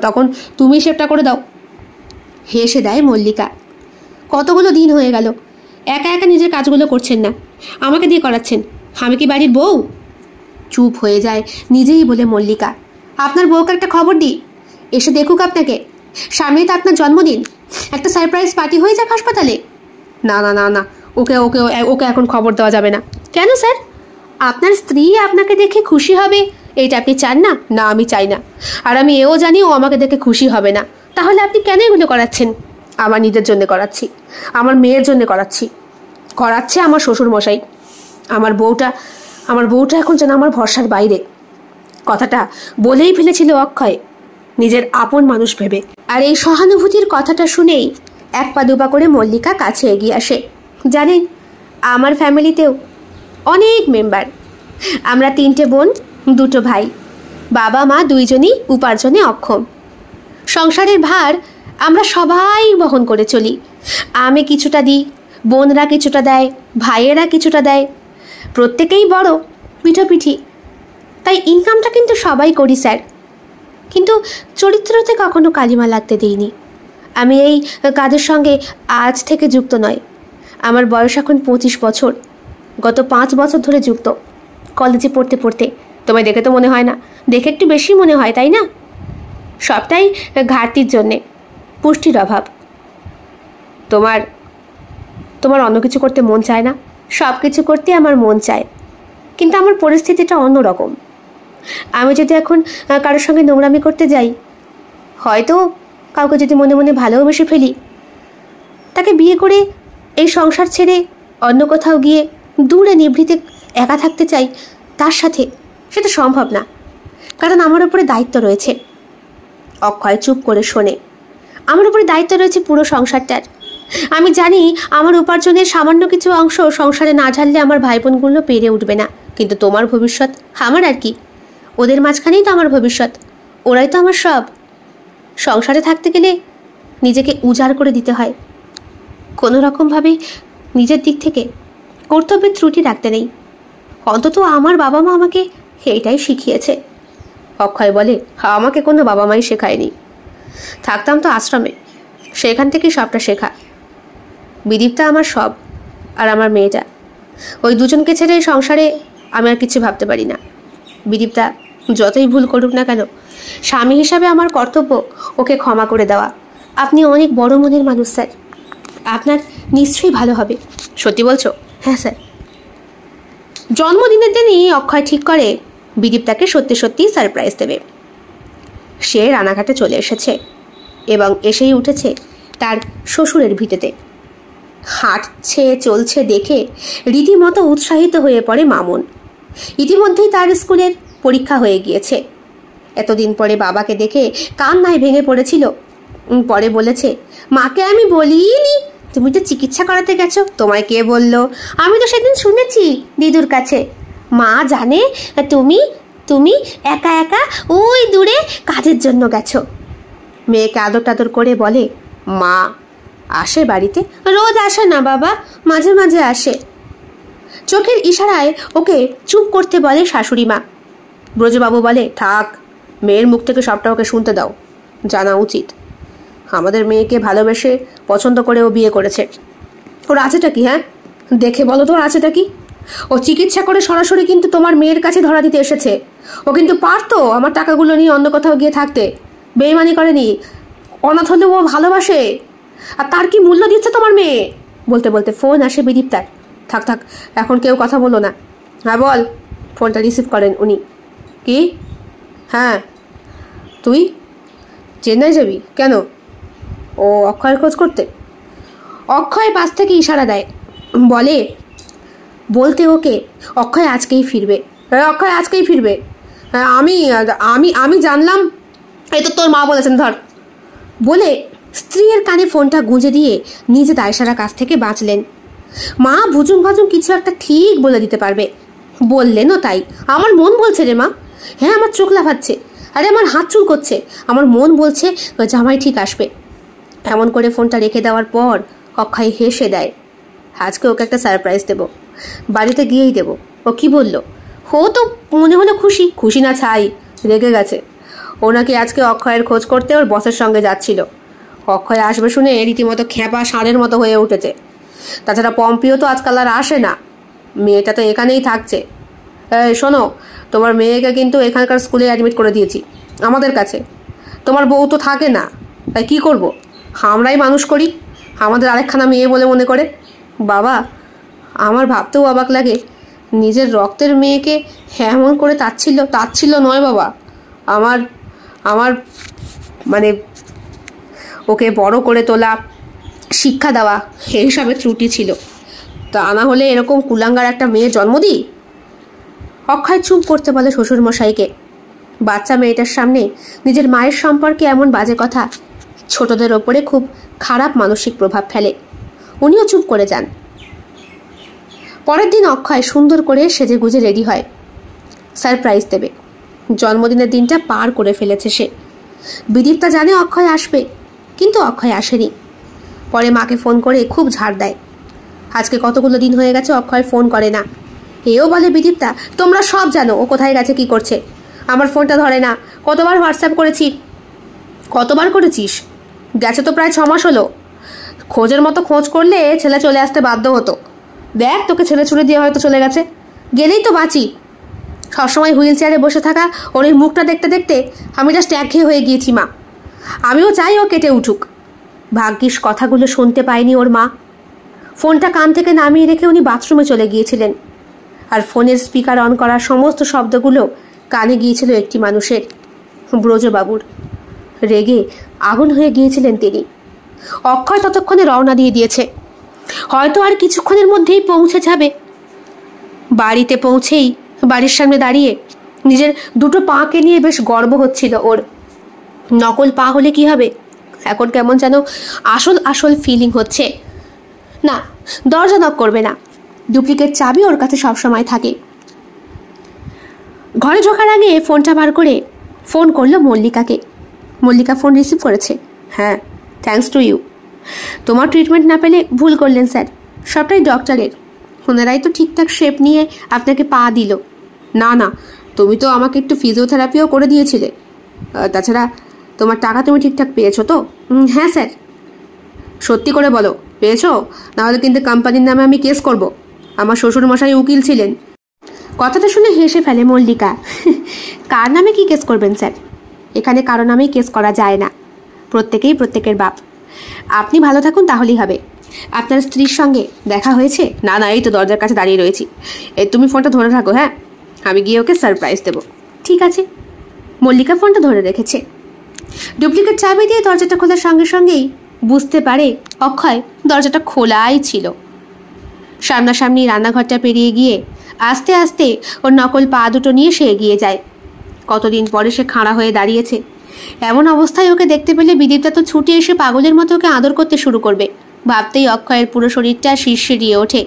S1: তখন তুমি শেভটা করে দাও, হেসে দেয় মল্লিকা। কতগুলো দিন হয়ে গেল একা একা নিজের কাজগুলো করছেন না, আমাকে দিয়ে করাচ্ছেন। আমি কি বাড়ির বউ? চুপ হয়ে যায় নিজেই বলে মল্লিকা। আপনার বউকে একটা খবর দিই, এসে দেখুক আপনাকে। সামনেই তো আপনার জন্মদিন, একটা সারপ্রাইজ পার্টি হয়ে যাক হাসপাতালে। না না না না, ওকে ওকে ওকে এখন খবর দেওয়া যাবে না। কেন স্যার? আপনার স্ত্রী আপনাকে দেখে খুশি হবে, এইটা আপনি চান না? না, আমি চাই না। আর আমি এও জানি ও আমাকে দেখে খুশি হবে না। তাহলে আপনি কেন এগুলো করাচ্ছেন? আমার নিজের জন্য করাচ্ছি, আমার মেয়ের জন্য করাচ্ছে আমার শ্বশুর মশাই। আমার বউটা এখন যেন আমার ভরসার বাইরে। কথাটা বলেই ফেলেছিল অক্ষয়, নিজের আপন মানুষ ভেবে। আর এই সহানুভূতির কথাটা শুনেই 1 পা 2 পা করে মল্লিকা কাছে এগিয়ে আসে। জানেন, আমার ফ্যামিলিতেও অনেক মেম্বার। আমরা 3টে বোন, 2টো ভাই, বাবা মা 2জনই উপার্জনে অক্ষম। সংসারের ভার আমরা সবাই বহন করে চলি। আমি কিছুটা দিই, বোনরা কিছুটা দেয়, ভাইয়েরা কিছুটা দেয়, প্রত্যেকেই বড় পিঠোপিঠি। তাই ইনকামটা কিন্তু সবাই করি স্যার, কিন্তু চরিত্রতে কখনো কালিমা লাগতে দিইনি। আমি এই কাজের সঙ্গে আজ থেকে যুক্ত নয়। আমার বয়স এখন 25 বছর, গত 5 বছর ধরে যুক্ত। কলেজে পড়তে। তোমায় দেখে তো মনে হয় না, দেখে একটু বেশি মনে হয়, তাই না? সবটাই ঘাটতির জন্যে, পুষ্টির অভাব। তোমার অন্য কিছু করতে মন চায় না? সব কিছু করতে আমার মন চায়, কিন্তু আমার পরিস্থিতিটা অন্যরকম। আমি যদি এখন কারোর সঙ্গে নোংরামি করতে যাই, হয়তো কাউকে যদি মনে মনে ভালোবেসে ফেলি, তাকে বিয়ে করে এই সংসার ছেড়ে অন্য কোথাও গিয়ে দূরে নিভৃতে একা থাকতে চাই তার সাথে, সেটা সম্ভব না, কারণ আমার উপরে দায়িত্ব রয়েছে। অক্ষয় চুপ করে শোনে। আমার উপরে দায়িত্ব রয়েছে পুরো সংসারটার। আমি জানি আমার উপার্জনের সামান্য কিছু অংশ সংসারে না ঢাললে আমার ভাই বোনগুলো পেরে উঠবে না, কিন্তু তোমার ভবিষ্যৎ আমার আর কি, ওদের মাঝখানেই তো আমার ভবিষ্যৎ, ওরাই তো আমার সব। সংসারে থাকতে গেলে নিজেকে উজাড় করে দিতে হয়। কোনো রকমভাবে নিজের দিক থেকে কর্তব্যের ত্রুটি রাখতে নেই। অন্তত আমার বাবা মা আমাকে এইটাই শিখিয়েছে। অক্ষয় বলে, আমাকে কোনো বাবা মাই শেখায়নি, থাকতাম তো আশ্রমে, সেখান থেকে সবটা শেখা। বিদীপ্তা আমার সব, আর আমার মেয়েটা, ওই দুজনকে ছেড়ে সংসারে আমি আর কিছু ভাবতে পারি না। বিদীপ্তা যতই ভুল করুক না কেন, স্বামী হিসাবে আমার কর্তব্য ওকে ক্ষমা করে দেওয়া। আপনি অনেক বড় মনের মানুষ স্যার, আপনার নিশ্চয়ই ভালো হবে। সত্যি বলছো? হ্যাঁ স্যার। জন্মদিনের দিনই অক্ষয় ঠিক করে বিদীপ্তাকে সত্যি সত্যি সারপ্রাইজ দেবে। সে রানাঘাটে চলে এসেছে এবং এসেই উঠেছে তার শ্বশুরের ভিটেতে। হাঁটছে চলছে দেখে রীতিমতো উৎসাহিত হয়ে পড়ে মামুন। ইতিমধ্যেই তার স্কুলের পরীক্ষা হয়ে গিয়েছে। এতদিন পরে বাবাকে দেখে কান্নায় ভেঙে পড়েছিল। পরে বলেছে, মাকে আমি বলিনি তুমি তো চিকিৎসা করাতে গেছো। তোমায় কে বললো? আমি তো সেদিন শুনেছি দিদুর কাছে। মা জানে তুমি তুমি একা একা ওই দূরে কাজের জন্য গেছো। মেয়েকে আদর টাদর করে বলে, মা আসে বাড়িতে? রোজ আসে না বাবা, মাঝে মাঝে আসে। চোখের ইশারায় ওকে চুপ করতে বলে শাশুড়ি মা। ব্রজবাবু বলে, থাক, মেয়ের মুখ থেকে সবটা ওকে শুনতে দাও, জানা উচিত। আমাদের মেয়েকে ভালোবেসে পছন্দ করে ও বিয়ে করেছে। ওর আছেটা কি? হ্যাঁ, দেখে বলো তো, ওর আছেটা কি? ও চিকিৎসা করে সরাসরি কিন্তু তোমার মেয়ের কাছে ধরা দিতে এসেছে। ও কিন্তু পারতো আমার টাকাগুলো নিয়ে অন্য কোথাও গিয়ে থাকতে, বেইমানি করেনি। অনাথ হলেও ও ভালোবাসে, আর তার কি মূল্য দিচ্ছে তোমার মেয়ে? বলতে বলতে ফোন আসে বিদীপ্তার। থাক থাক, এখন কেউ কথা বলো না। হ্যাঁ বল। ফোনটা রিসিভ করেন উনি। কি? হ্যাঁ, তুই চেন্নাই যাবি কেন? ও অক্ষয়ের খোঁজ করতে। অক্ষয় পাশ থেকে ইশারা দেয়, বলে বলতে ওকে অক্ষয় আজকেই ফিরবে। অক্ষয় আজকেই ফিরবে? আমি আমি আমি জানলাম, এই তো তোর মা বলেছেন, ধর। বলে স্ত্রীর কানে ফোনটা গুঁজে দিয়ে নিজে দায়সারা কাছ থেকে বাঁচলেন। মা ভুজুং ভাজুং কিছু একটা ঠিক বলে দিতে পারবে, বললেনও তাই। আমার মন বলছে রে মা। হ্যাঁ, আমার চোখ লাফাচ্ছে, আরে আমার হাত চুল করছে। আমার মন বলছে জামাই ঠিক আসবে। এমন করে ফোনটা রেখে দেওয়ার পর অক্ষয় হেসে দেয়, আজকে ওকে একটা সারপ্রাইজ দেবো, বাড়িতে গিয়েই দেবো। ও কি বললো? ও তো মনে হলো খুশি। খুশি না ছাই, রেগে গেছে। ও নাকি আজকে অক্ষয়ের খোঁজ করতে ওর বসের সঙ্গে যাচ্ছিল। অক্ষয় আসবে শুনে রীতিমতো খ্যাপা ষাঁড়ের মতো হয়ে উঠেছে। তাছাড়া পম্পিও তো আজকাল আর আসে না, মেয়েটা তো এখানেই থাকছে। এই শোনো, তোমার মেয়েকে কিন্তু এখানকার স্কুলে অ্যাডমিট করে দিয়েছি, আমাদের কাছে। তোমার বউ তো থাকে না, তাই কি করব? আমরাই মানুষ করি, আমাদের আরেকখানা মেয়ে বলে মনে করে। বাবা, আমার ভাবতেও অবাক লাগে, নিজের রক্তের মেয়েকে এমন করে তাচ্ছিল্য নয় বাবা। আমার আমার মানে ওকে বড় করে তোলা, শিক্ষা দেওয়া, এইসবে ত্রুটি ছিল। তা না হলে এরকম কুলাঙ্গার একটা মেয়ে জন্ম দিই? অক্ষয় চুপ করতে বলে শ্বশুরমশাইকে। বাচ্চা মেয়েটার সামনে নিজের মায়ের সম্পর্কে এমন বাজে কথা ছোটদের ওপরে খুব খারাপ মানসিক প্রভাব ফেলে। উনিও চুপ করে যান। পরের দিন অক্ষয় সুন্দর করে সেজে গুজে রেডি হয়, সারপ্রাইজ দেবে। জন্মদিনের দিনটা পার করে ফেলেছে সে। বিদীপ্তা জানে অক্ষয় আসবে, কিন্তু অক্ষয় আসেনি। পরে মাকে ফোন করে খুব ঝাড় দেয়। আজকে কতগুলো দিন হয়ে গেছে অক্ষয় ফোন করে না। এও বলে, বিদীপ্তা তোমরা সব জানো ও কোথায় গেছে, কি করছে। আমার ফোনটা ধরে না, কতবার হোয়াটসঅ্যাপ করেছি। কতবার করেছিস? গেছে তো প্রায় 6 মাস হলো। খোঁজের মতো খোঁজ করলে ছেলে চলে আসতে বাধ্য হতো। দেখ, তোকে ছেলে ছুড়ে দিয়ে হয়তো চলে গেছে, গেলেই তো বাঁচি। সবসময় হুইল চেয়ারে বসে থাকা ওর এই মুখটা দেখতে দেখতে আমি জাস্ট একঘেয়ে হয়ে গিয়েছি মা। আমিও চাই ও কেটে উঠুক। ভাগ্যিস কথাগুলো শুনতে পায়নি ওর মা। ফোনটা কান থেকে নামিয়ে রেখে উনি বাথরুমে চলে গিয়েছিলেন, আর ফোনের স্পিকার অন করার সমস্ত শব্দগুলো কানে গিয়েছিল একটি মানুষের, ব্রজবাবুর। রেগে আগুন হয়ে গিয়েছিলেন তিনি। অক্ষয় ততক্ষণে রওনা দিয়ে দিয়েছে, হয়তো আর কিছুক্ষণের মধ্যেই পৌঁছে যাবে। বাড়িতে পৌঁছেই বাড়ির সামনে দাঁড়িয়ে নিজের দুটো পাকে নিয়ে বেশ গর্ব হচ্ছিল ওর। নকল পা হলে কি হবে, এখন কেমন যেন আসল ফিলিং হচ্ছে। না, দরজা নক করবে না, ডুপ্লিকেট চাবি ওর কাছে সবসময় থাকে। ঘরে ঢোকার আগে ফোনটা বার করে ফোন করলো মল্লিকাকে। মল্লিকা ফোন রিসিভ করেছে। হ্যাঁ, থ্যাঙ্কস টু ইউ। তোমার ট্রিটমেন্ট না পেলে ভুল করলেন স্যার, সবটাই ডক্টরের। ওনারাই তো ঠিকঠাক শেপ নিয়ে আপনাকে পা দিল। না না, তুমি তো আমাকে একটু ফিজিওথেরাপিও করে দিয়েছিলে। তাছাড়া তোমার টাকা তুমি ঠিকঠাক পেয়েছো তো? হ্যাঁ স্যার। সত্যি করে বলো, পেয়েছো? নাহলে কিন্তু কোম্পানির নামে আমি কেস করব। আমার শ্বশুরমশাই উকিল ছিলেন। কথাটা শুনে হেসে ফেলে মল্লিকা। কার নামে কি কেস করবেন স্যার? এখানে কারো নামেই কেস করা যায় না। প্রত্যেকেই প্রত্যেকের বাপ। আপনি ভালো থাকুন তাহলেই হবে। আপনার স্ত্রীর সঙ্গে দেখা হয়েছে? না না, এই তো দরজার কাছে দাঁড়িয়ে রয়েছি। তুমি ফোনটা ধরে থাকো, হ্যাঁ? আমি গিয়ে ওকে সারপ্রাইজ দেবো। ঠিক আছে। মল্লিকা ফোনটা ধরে রেখেছে। ডুপ্লিকেট চাবি দিয়ে দরজাটা খোলার সঙ্গে সঙ্গেই বুঝতে পারে অক্ষয় দরজাটা খোলাই ছিল। সামনাসামনি রান্নাঘরটা পেরিয়ে গিয়ে আস্তে আস্তে ওর নকল পা দুটো নিয়ে সে এগিয়ে যায়। কতদিন পরে সে খাড়া হয়ে দাঁড়িয়েছে। এমন অবস্থায় ওকে দেখতে পেলে বিদীপ্তা তো ছুটে এসে পাগলের মতো ওকে আদর করতে শুরু করবে। ভাবতেই অক্ষয়ের পুরো শরীরটা শিরশিরিয়ে ওঠে।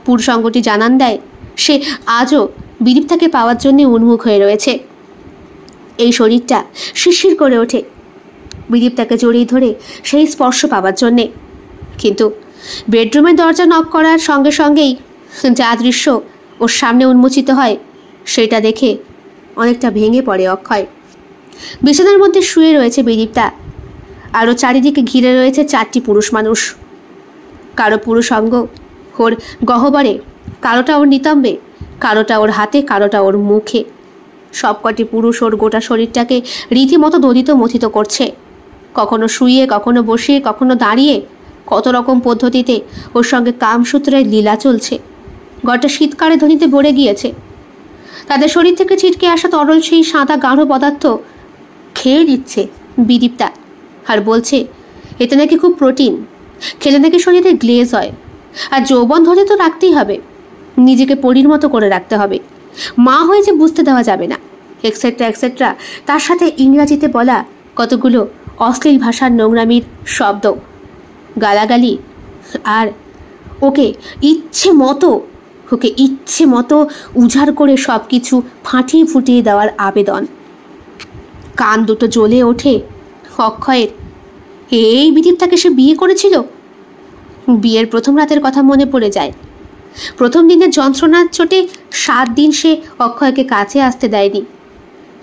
S1: পুরুষাঙ্গটি জানান দেয় সে আজও বিদীপ্তাকে পাওয়ার জন্য উন্মুখ হয়ে রয়েছে। এই শরীরটা শিরশির করে ওঠে বিদীপ্তাকে জড়িয়ে ধরে সেই স্পর্শ পাওয়ার জন্যে। কিন্তু বেডরুমের দরজা নক করার সঙ্গে সঙ্গেই যা দৃশ্য ওর সামনে উন্মোচিত হয় সেটা দেখে অনেকটা ভেঙে পড়ে অক্ষয়। বিছানার মধ্যে শুয়ে রয়েছে বিদীপ্তা, আরও চারিদিকে ঘিরে রয়েছে 4টি পুরুষ মানুষ। কারো পুরুষ অঙ্গ ওর গহ্বরে, কারোটা ওর নিতম্বে, কারোটা ওর হাতে, কারোটা ওর মুখে। সবকটি পুরুষ ওর গোটা শরীরটাকে রীতিমতো দোদিত মথিত করছে। কখনো শুয়ে, কখনো বসিয়ে, কখনো দাঁড়িয়ে, কত রকম পদ্ধতিতে ওর সঙ্গে কামসূত্রের লীলা চলছে। ঘরটা শীতকালে ধ্বনিতে ভরে গিয়েছে। তাদের শরীর থেকে ছিটকে আসা তরল সেই সাদা গাঢ় পদার্থ খেয়ে দিচ্ছে বিদীপ্তা, আর বলছে এতে নাকি খুব প্রোটিন, খেলে নাকি শরীরে গ্লেজ হয়, আর যৌবন ধরে তো রাখতেই হবে, নিজেকে পরীর মতো করে রাখতে হবে, মা হয়েছে বুঝতে দেওয়া যাবে না, এক্সেট্রা এক্সেট্রা। তার সাথে ইংরাজিতে বলা কতগুলো অশ্লীল ভাষার নোংরামির শব্দ, গালাগালি, আর ওকে ইচ্ছে মতো উজাড় করে সব কিছু ফাটিয়ে ফুটিয়ে দেওয়ার আবেদন। কান দুটো জ্বলে ওঠে অক্ষয়ের। এই বিদীপ্তাকে সে বিয়ে করেছিল। বিয়ের প্রথম রাতের কথা মনে পড়ে যায়। প্রথম দিনের যন্ত্রণার চোটে 7 দিন সে অক্ষয়কে কাছে আসতে দেয়নি।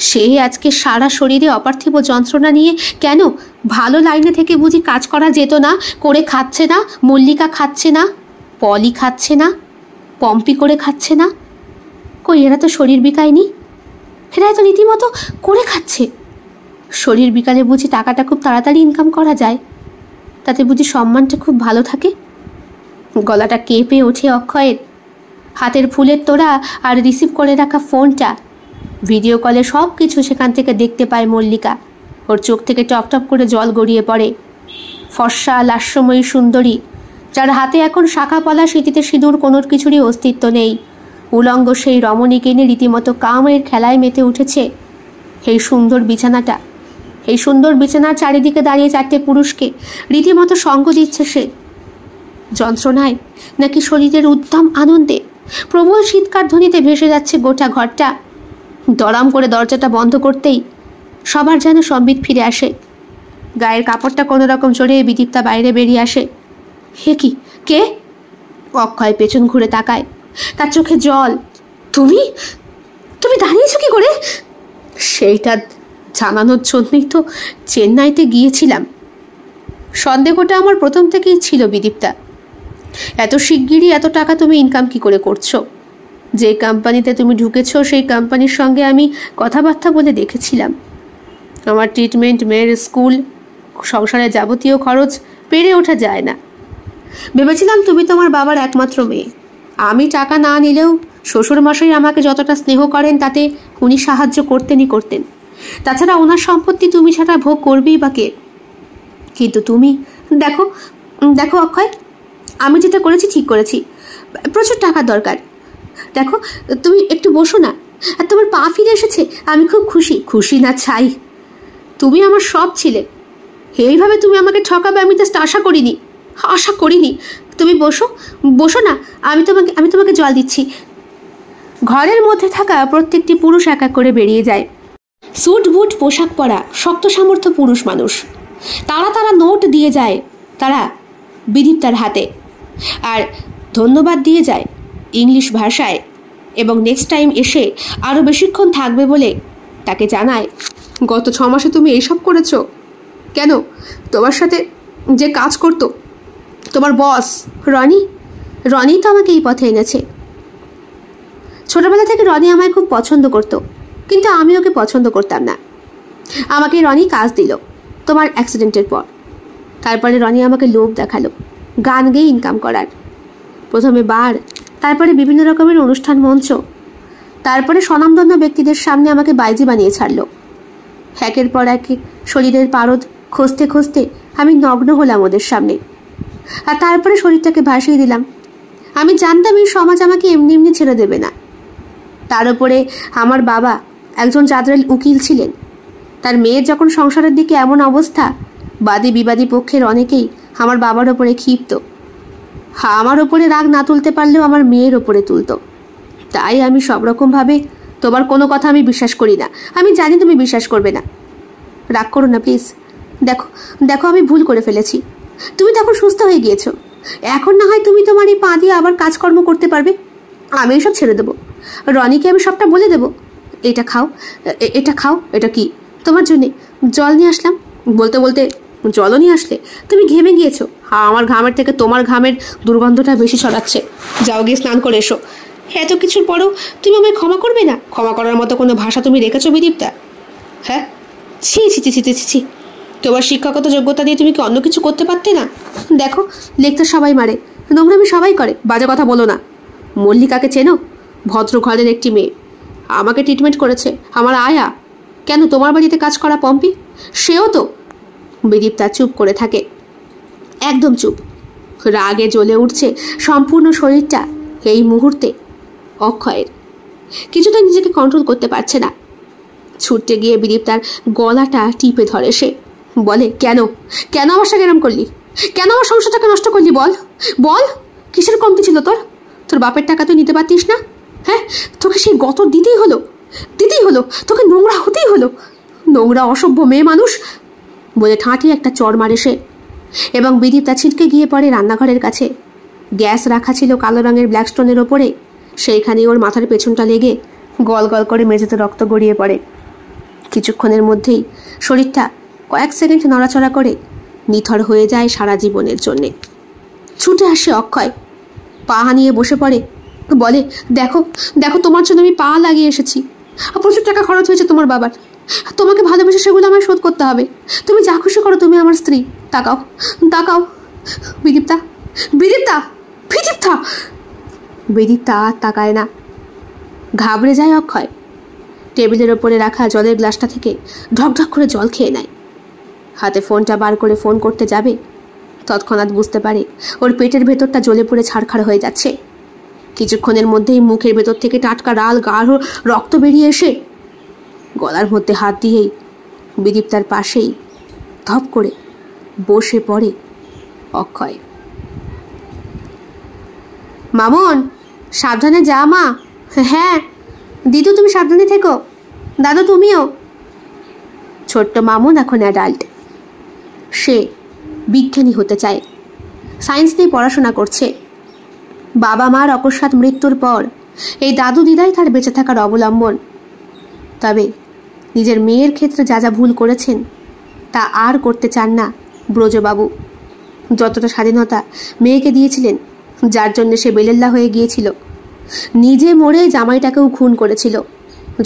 S1: সে আজকে সারা শরীরে অপার্থিব যন্ত্রণা নিয়ে কেন? ভালো লাইনে থেকে বুঝি কাজ করা যেত না? করে খাচ্ছে না? মল্লিকা খাচ্ছে না? পলি খাচ্ছে না? পম্পি করে খাচ্ছে না? কই, এরা তো শরীর বিকায়নি, এরা তো রীতিমতো করে খাচ্ছে। শরীর বিকালে বুঝি টাকাটা খুব তাড়াতাড়ি ইনকাম করা যায়, তাতে বুঝি সম্মানটা খুব ভালো থাকে। গলাটা কেঁপে ওঠে অক্ষয়ের। হাতের ফুলের তোড়া আর রিসিভ করে রাখা ফোনটা, ভিডিও কলে সব কিছু সেখান থেকে দেখতে পায় মল্লিকা। ওর চোখ থেকে টপ টপ করে জল গড়িয়ে পড়ে। ফর্সা লাস্যময়ী সুন্দরী, যার হাতে এখন শাখা পলা স্মৃতিতে সিঁদুর কোনো কিছুরই অস্তিত্ব নেই, উলঙ্গ সেই রমণীকে নিয়ে রীতিমতো কামের খেলায় মেতে উঠেছে। এই সুন্দর বিছানার চারিদিকে দাঁড়িয়ে 4টে পুরুষকে রীতিমতো সঙ্গ দিচ্ছে সে। যন্ত্রণায় নাকি শরীরের উদ্দাম আনন্দে প্রবল শীতকার ধ্বনিতে ভেসে যাচ্ছে গোটা ঘরটা। দরাম করে দরজাটা বন্ধ করতেই সবার যেন সম্বিত ফিরে আসে। গায়ের কাপড়টা কোনো রকম জড়িয়ে বিদীপ্তা বাইরে বেরিয়ে আসে। হে কি, কে? অক্ষয় পেছন ঘুরে তাকায়, তার চোখে জল। তুমি দাঁড়িয়েছো কি করে? সেইটা জানানোর জন্যই তো চেন্নাইতে গিয়েছিলাম। সন্দেহটা আমার প্রথম থেকেই ছিল বিদীপ্তা। এত শিগগিরই এত টাকা তুমি ইনকাম কি করে করছো? যে কোম্পানিতে তুমি ঢুকেছো সেই কোম্পানির সঙ্গে আমি কথাবার্তা বলে দেখেছিলাম। আমার ট্রিটমেন্ট, মেয়ের স্কুল, সংসারের যাবতীয় খরচ পেরে ওঠা যায় না। ভেবেছিলাম তুমি তোমার বাবার একমাত্র মেয়ে। আমি টাকা না নিলেও শ্বশুরমশাই আমাকে যতটা স্নেহ করেন তাতে উনি সাহায্য করতেন। তাছাড়া ওনার সম্পত্তি তুমি ছাড়া ভোগ করবেই বা কে? কিন্তু তুমি দেখো অক্ষয়, আমি যেটা করেছি ঠিক করেছি। প্রচুর টাকার দরকার। দেখো, তুমি একটু বসো না। আর তোমার পা ফিরে এসেছে, আমি খুব খুশি না ছাই। তুমি আমার সব ছিলে। এইভাবে তুমি আমাকে ঠকাবে আমি জাস্ট আশা করিনি। তুমি বসো না, আমি তোমাকে জল দিচ্ছি। ঘরের মধ্যে থাকা প্রত্যেকটি পুরুষ এক এক করে বেরিয়ে যায়। স্যুট বুট পোশাক পরা শক্ত সামর্থ্য পুরুষ মানুষ। তারা নোট দিয়ে যায় তারা বিদীপ্তার হাতে, আর ধন্যবাদ দিয়ে যায় ইংলিশ ভাষায় এবং নেক্সট টাইম এসে আরও বেশিক্ষণ থাকবে বলে তাকে জানায়, গত 6 মাসে তুমি এইসব করেছো কেন? তোমার সাথে যে কাজ করতো তোমার বস রনি তো আমাকে এই পথে এনেছে। ছোটবেলা থেকে রনি আমায় খুব পছন্দ করতো, কিন্তু আমি ওকে পছন্দ করতাম না। আমাকে রনি কাজ দিল তোমার অ্যাক্সিডেন্টের পর। তারপরে রনি আমাকে লোভ দেখালো গান গেয়ে ইনকাম করার। প্রথমে বার, তারপরে বিভিন্ন রকমের অনুষ্ঠান মঞ্চ, তারপরে স্বনামধন্য ব্যক্তিদের সামনে আমাকে বাইজি বানিয়ে ছাড়লো। একের পর এক শরীরের পারদ খুঁজতে খুঁজতে আমি নগ্ন হলাম ওদের সামনে, আর তারপরে শরীরটাকে ভাসিয়ে দিলাম। আমি জানতাম এই সমাজ আমাকে এমনি এমনি ছেড়ে দেবে না। তার উপরে আমার বাবা একজন জাদরেল উকিল ছিলেন। তার মেয়ের যখন সংসারের দিকে এমন অবস্থা, বাদী বিবাদী পক্ষের অনেকেই আমার বাবার ওপরে ক্ষিপ্ত। আমার ওপরে রাগ না তুলতে পারলেও আমার মেয়ের ওপরে তুলত। তাই আমি সব রকমভাবে তোমার কোনো কথা আমি বিশ্বাস করি না। আমি জানি তুমি বিশ্বাস করবে না। রাগ করো না প্লিজ। দেখো দেখো আমি ভুল করে ফেলেছি। তুমি তখন সুস্থ হয়ে গিয়েছো। এখন না হয় তুমি তোমার এই পা দিয়ে আবার কাজকর্ম করতে পারবে। আমি এসব ছেড়ে দেবো। রনিকে আমি সবটা বলে দেবো। এটা খাও, এটা খাও। এটা কি? তোমার জন্যে জল নিয়ে আসলাম। বলতে বলতে জলও নিয়ে আসলে। তুমি ঘেমে গিয়েছো। আমার ঘামের থেকে তোমার ঘামের দুর্গন্ধটা বেশি ছড়াচ্ছে। যাও গিয়ে স্নান করে এসো। এত কিছুর পরও তুমি আমায় ক্ষমা করবে না? ক্ষমা করার মতো কোনো ভাষা তুমি রেখেছো বিদীপ্তা? হ্যাঁ, ছি ছি ছি ছি ছি। তোমার শিক্ষাগত যোগ্যতা দিয়ে তুমি কি অন্য কিছু করতে পারতে না? দেখো, লেকচার সবাই মারে, নোংরামি সবাই করে, বাজে কথা বলো না। মল্লিকাকে চেনো? ভদ্র ঘরের একটি মেয়ে। আমাকে ট্রিটমেন্ট করেছে আমার আয়া। কেন তোমার বাড়িতে কাজ করা পম্পি, সেও তো। বিদীপ্তা চুপ করে থাকে, একদম চুপ। রাগে জ্বলে উঠছে সম্পূর্ণ শরীরটা এই মুহূর্তে অক্ষয়ের। কিছুটা নিজেকে কন্ট্রোল করতে পারছে না। ছুটতে গিয়ে বিদীপ্তার গলাটা টিপে ধরে সে। বলে, কেন কেন আমার সাথে এরম করলি? কেন আমার সংসারটাকে নষ্ট করলি? বল বল, কিসের কমতি ছিল তোর? তোর বাপের টাকা তুই নিতে পারতিস না? হ্যাঁ, তোকে সেই গতর দিতেই হলো। তোকে নোংরা হতেই হলো। নোংরা অসভ্য মেয়ে মানুষ বলে ঠাঁটি একটা চড় মারে সে। এবং বিদীপ্তা ছিটকে গিয়ে পড়ে রান্নাঘরের কাছে। গ্যাস রাখা ছিল কালো রঙের ব্ল্যাকস্টোনের ওপরে। সেইখানে ওর মাথার পেছনটা লেগে গল গল করে মেঝেতে রক্ত গড়িয়ে পড়ে। কিছুক্ষণের মধ্যেই শরীরটা কয়েক সেকেন্ড নড়াচড়া করে নিথর হয়ে যায় সারা জীবনের জন্যে। ছুটে আসে অক্ষয়, পা হানিয়ে বসে পড়ে। বলে, দেখো দেখো, তোমার জন্য আমি পা লাগিয়ে এসেছি। প্রচুর টাকা খরচ হয়েছে তোমার বাবার। তোমাকে ভালোবেসে সেগুলো আমায় শোধ করতে হবে। তুমি যা খুশি করো, তুমি আমার স্ত্রী। তাকাও তাকাও। বিদীপ্তা বিদীপ্তা বিদীপ্তা। বিদীপ্তা আর তাকায় না। ঘাবড়ে যায় অক্ষয়। টেবিলের ওপরে রাখা জলের গ্লাসটা থেকে ঢকঢক করে জল খেয়ে নেয়। হাতে ফোনটা বার করে ফোন করতে যাবে, তৎক্ষণাৎ বুঝতে পারে ওর পেটের ভেতরটা জ্বলে পড়ে ছাড়খাড় হয়ে যাচ্ছে। কিছুক্ষণের মধ্যেই মুখের ভেতর থেকে টাটকা লাল গাঢ় রক্ত বেরিয়ে এসে গলার মধ্যে হাত দিয়েই বিদীপ্তার পাশেই ধপ করে বসে পড়ে অক্ষয়। মামন, সাবধানে যা মা। হ্যাঁ দিদু, তুমি সাবধানে থেকো। দাদু তুমিও। ছোট্ট মামুন এখন অ্যাডাল্ট। সে বিজ্ঞানী হতে চায়, সায়েন্স নিয়ে পড়াশোনা করছে। বাবা মার অকস্মাৎ মৃত্যুর পর এই দাদু দিদাই তার বেঁচে থাকার অবলম্বন। তবে নিজের মেয়ের ক্ষেত্রে যা যা ভুল করেছেন তা আর করতে চান না ব্রজবাবু। যতটা স্বাধীনতা মেয়েকে দিয়েছিলেন, যার জন্য সে বেলেল্লা হয়ে গিয়েছিল, নিজে মরে জামাইটাকেও খুন করেছিল।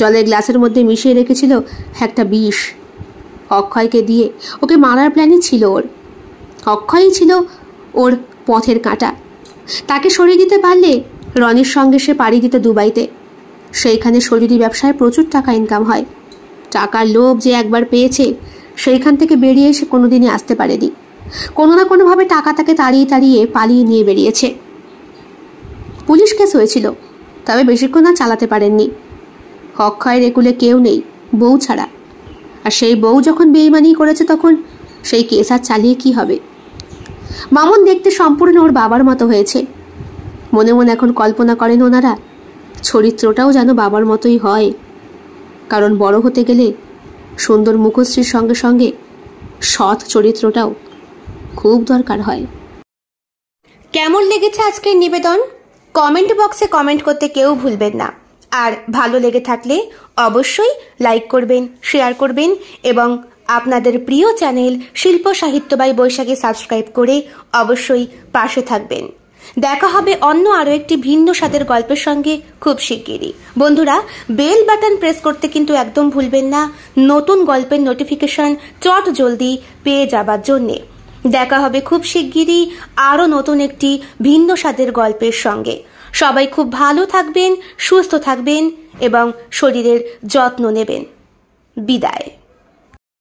S1: জলের গ্লাসের মধ্যে মিশিয়ে রেখেছিল একটা বিষ। অক্ষয়কে দিয়ে ওকে মারার প্ল্যানই ছিল ওর। অক্ষয়ই ছিল ওর পথের কাঁটা। তাকে সরিয়ে দিতে পারলে রনির সঙ্গে সে পাড়ি দিত দুবাইতে। সেইখানে শরীরী ব্যবসায় প্রচুর টাকা ইনকাম হয়। টাকার লোভ যে একবার পেয়েছে, সেইখান থেকে বেরিয়ে এসে কোনোদিনই আসতে পারেনি। কোনো না কোনোভাবে টাকা তাকে তাড়িয়ে তাড়িয়ে পালিয়ে নিয়ে বেরিয়েছে। পুলিশ কেস হয়েছিল, তবে বেশিক্ষণ আর চালাতে পারেননি। অক্ষয়ের একুলে কেউ নেই, বউ ছাড়া। আর সেই বউ যখন বেইমানি করেছে, তখন সেই কেস আর চালিয়ে কি হবে? মামুন দেখতে সম্পূর্ণ ওর বাবার মতো হয়েছে। মনে মনে এখন কল্পনা করেন ওনারা, চরিত্রটাও যেন বাবার মতোই হয়। কারণ বড় হতে গেলে সুন্দর মুখশ্রীর সঙ্গে সঙ্গে সৎ চরিত্রটাও খুব দরকার হয়।
S2: কেমন লেগেছে আজকের নিবেদন?
S1: কমেন্ট বক্সে কমেন্ট করতে কেউ ভুলবেন না। আর ভালো লেগে থাকলে অবশ্যই লাইক করবেন, শেয়ার করবেন এবং আপনাদের প্রিয় চ্যানেল শিল্প সাহিত্য বাই বৈশাখী সাবস্ক্রাইব করে অবশ্যই পাশে থাকবেন। দেখা হবে অন্য আরও একটি ভিন্ন স্বাদের গল্পের সঙ্গে খুব শিগগিরই। বন্ধুরা, বেল বাটন প্রেস করতে কিন্তু একদম ভুলবেন না নতুন গল্পের নোটিফিকেশন চট জলদি পেয়ে যাবার জন্যে। দেখা হবে খুব শিগগিরই আরও নতুন একটি ভিন্ন স্বাদের গল্পের সঙ্গে। সবাই খুব ভালো থাকবেন, সুস্থ থাকবেন এবং শরীরের যত্ন নেবেন। বিদায়।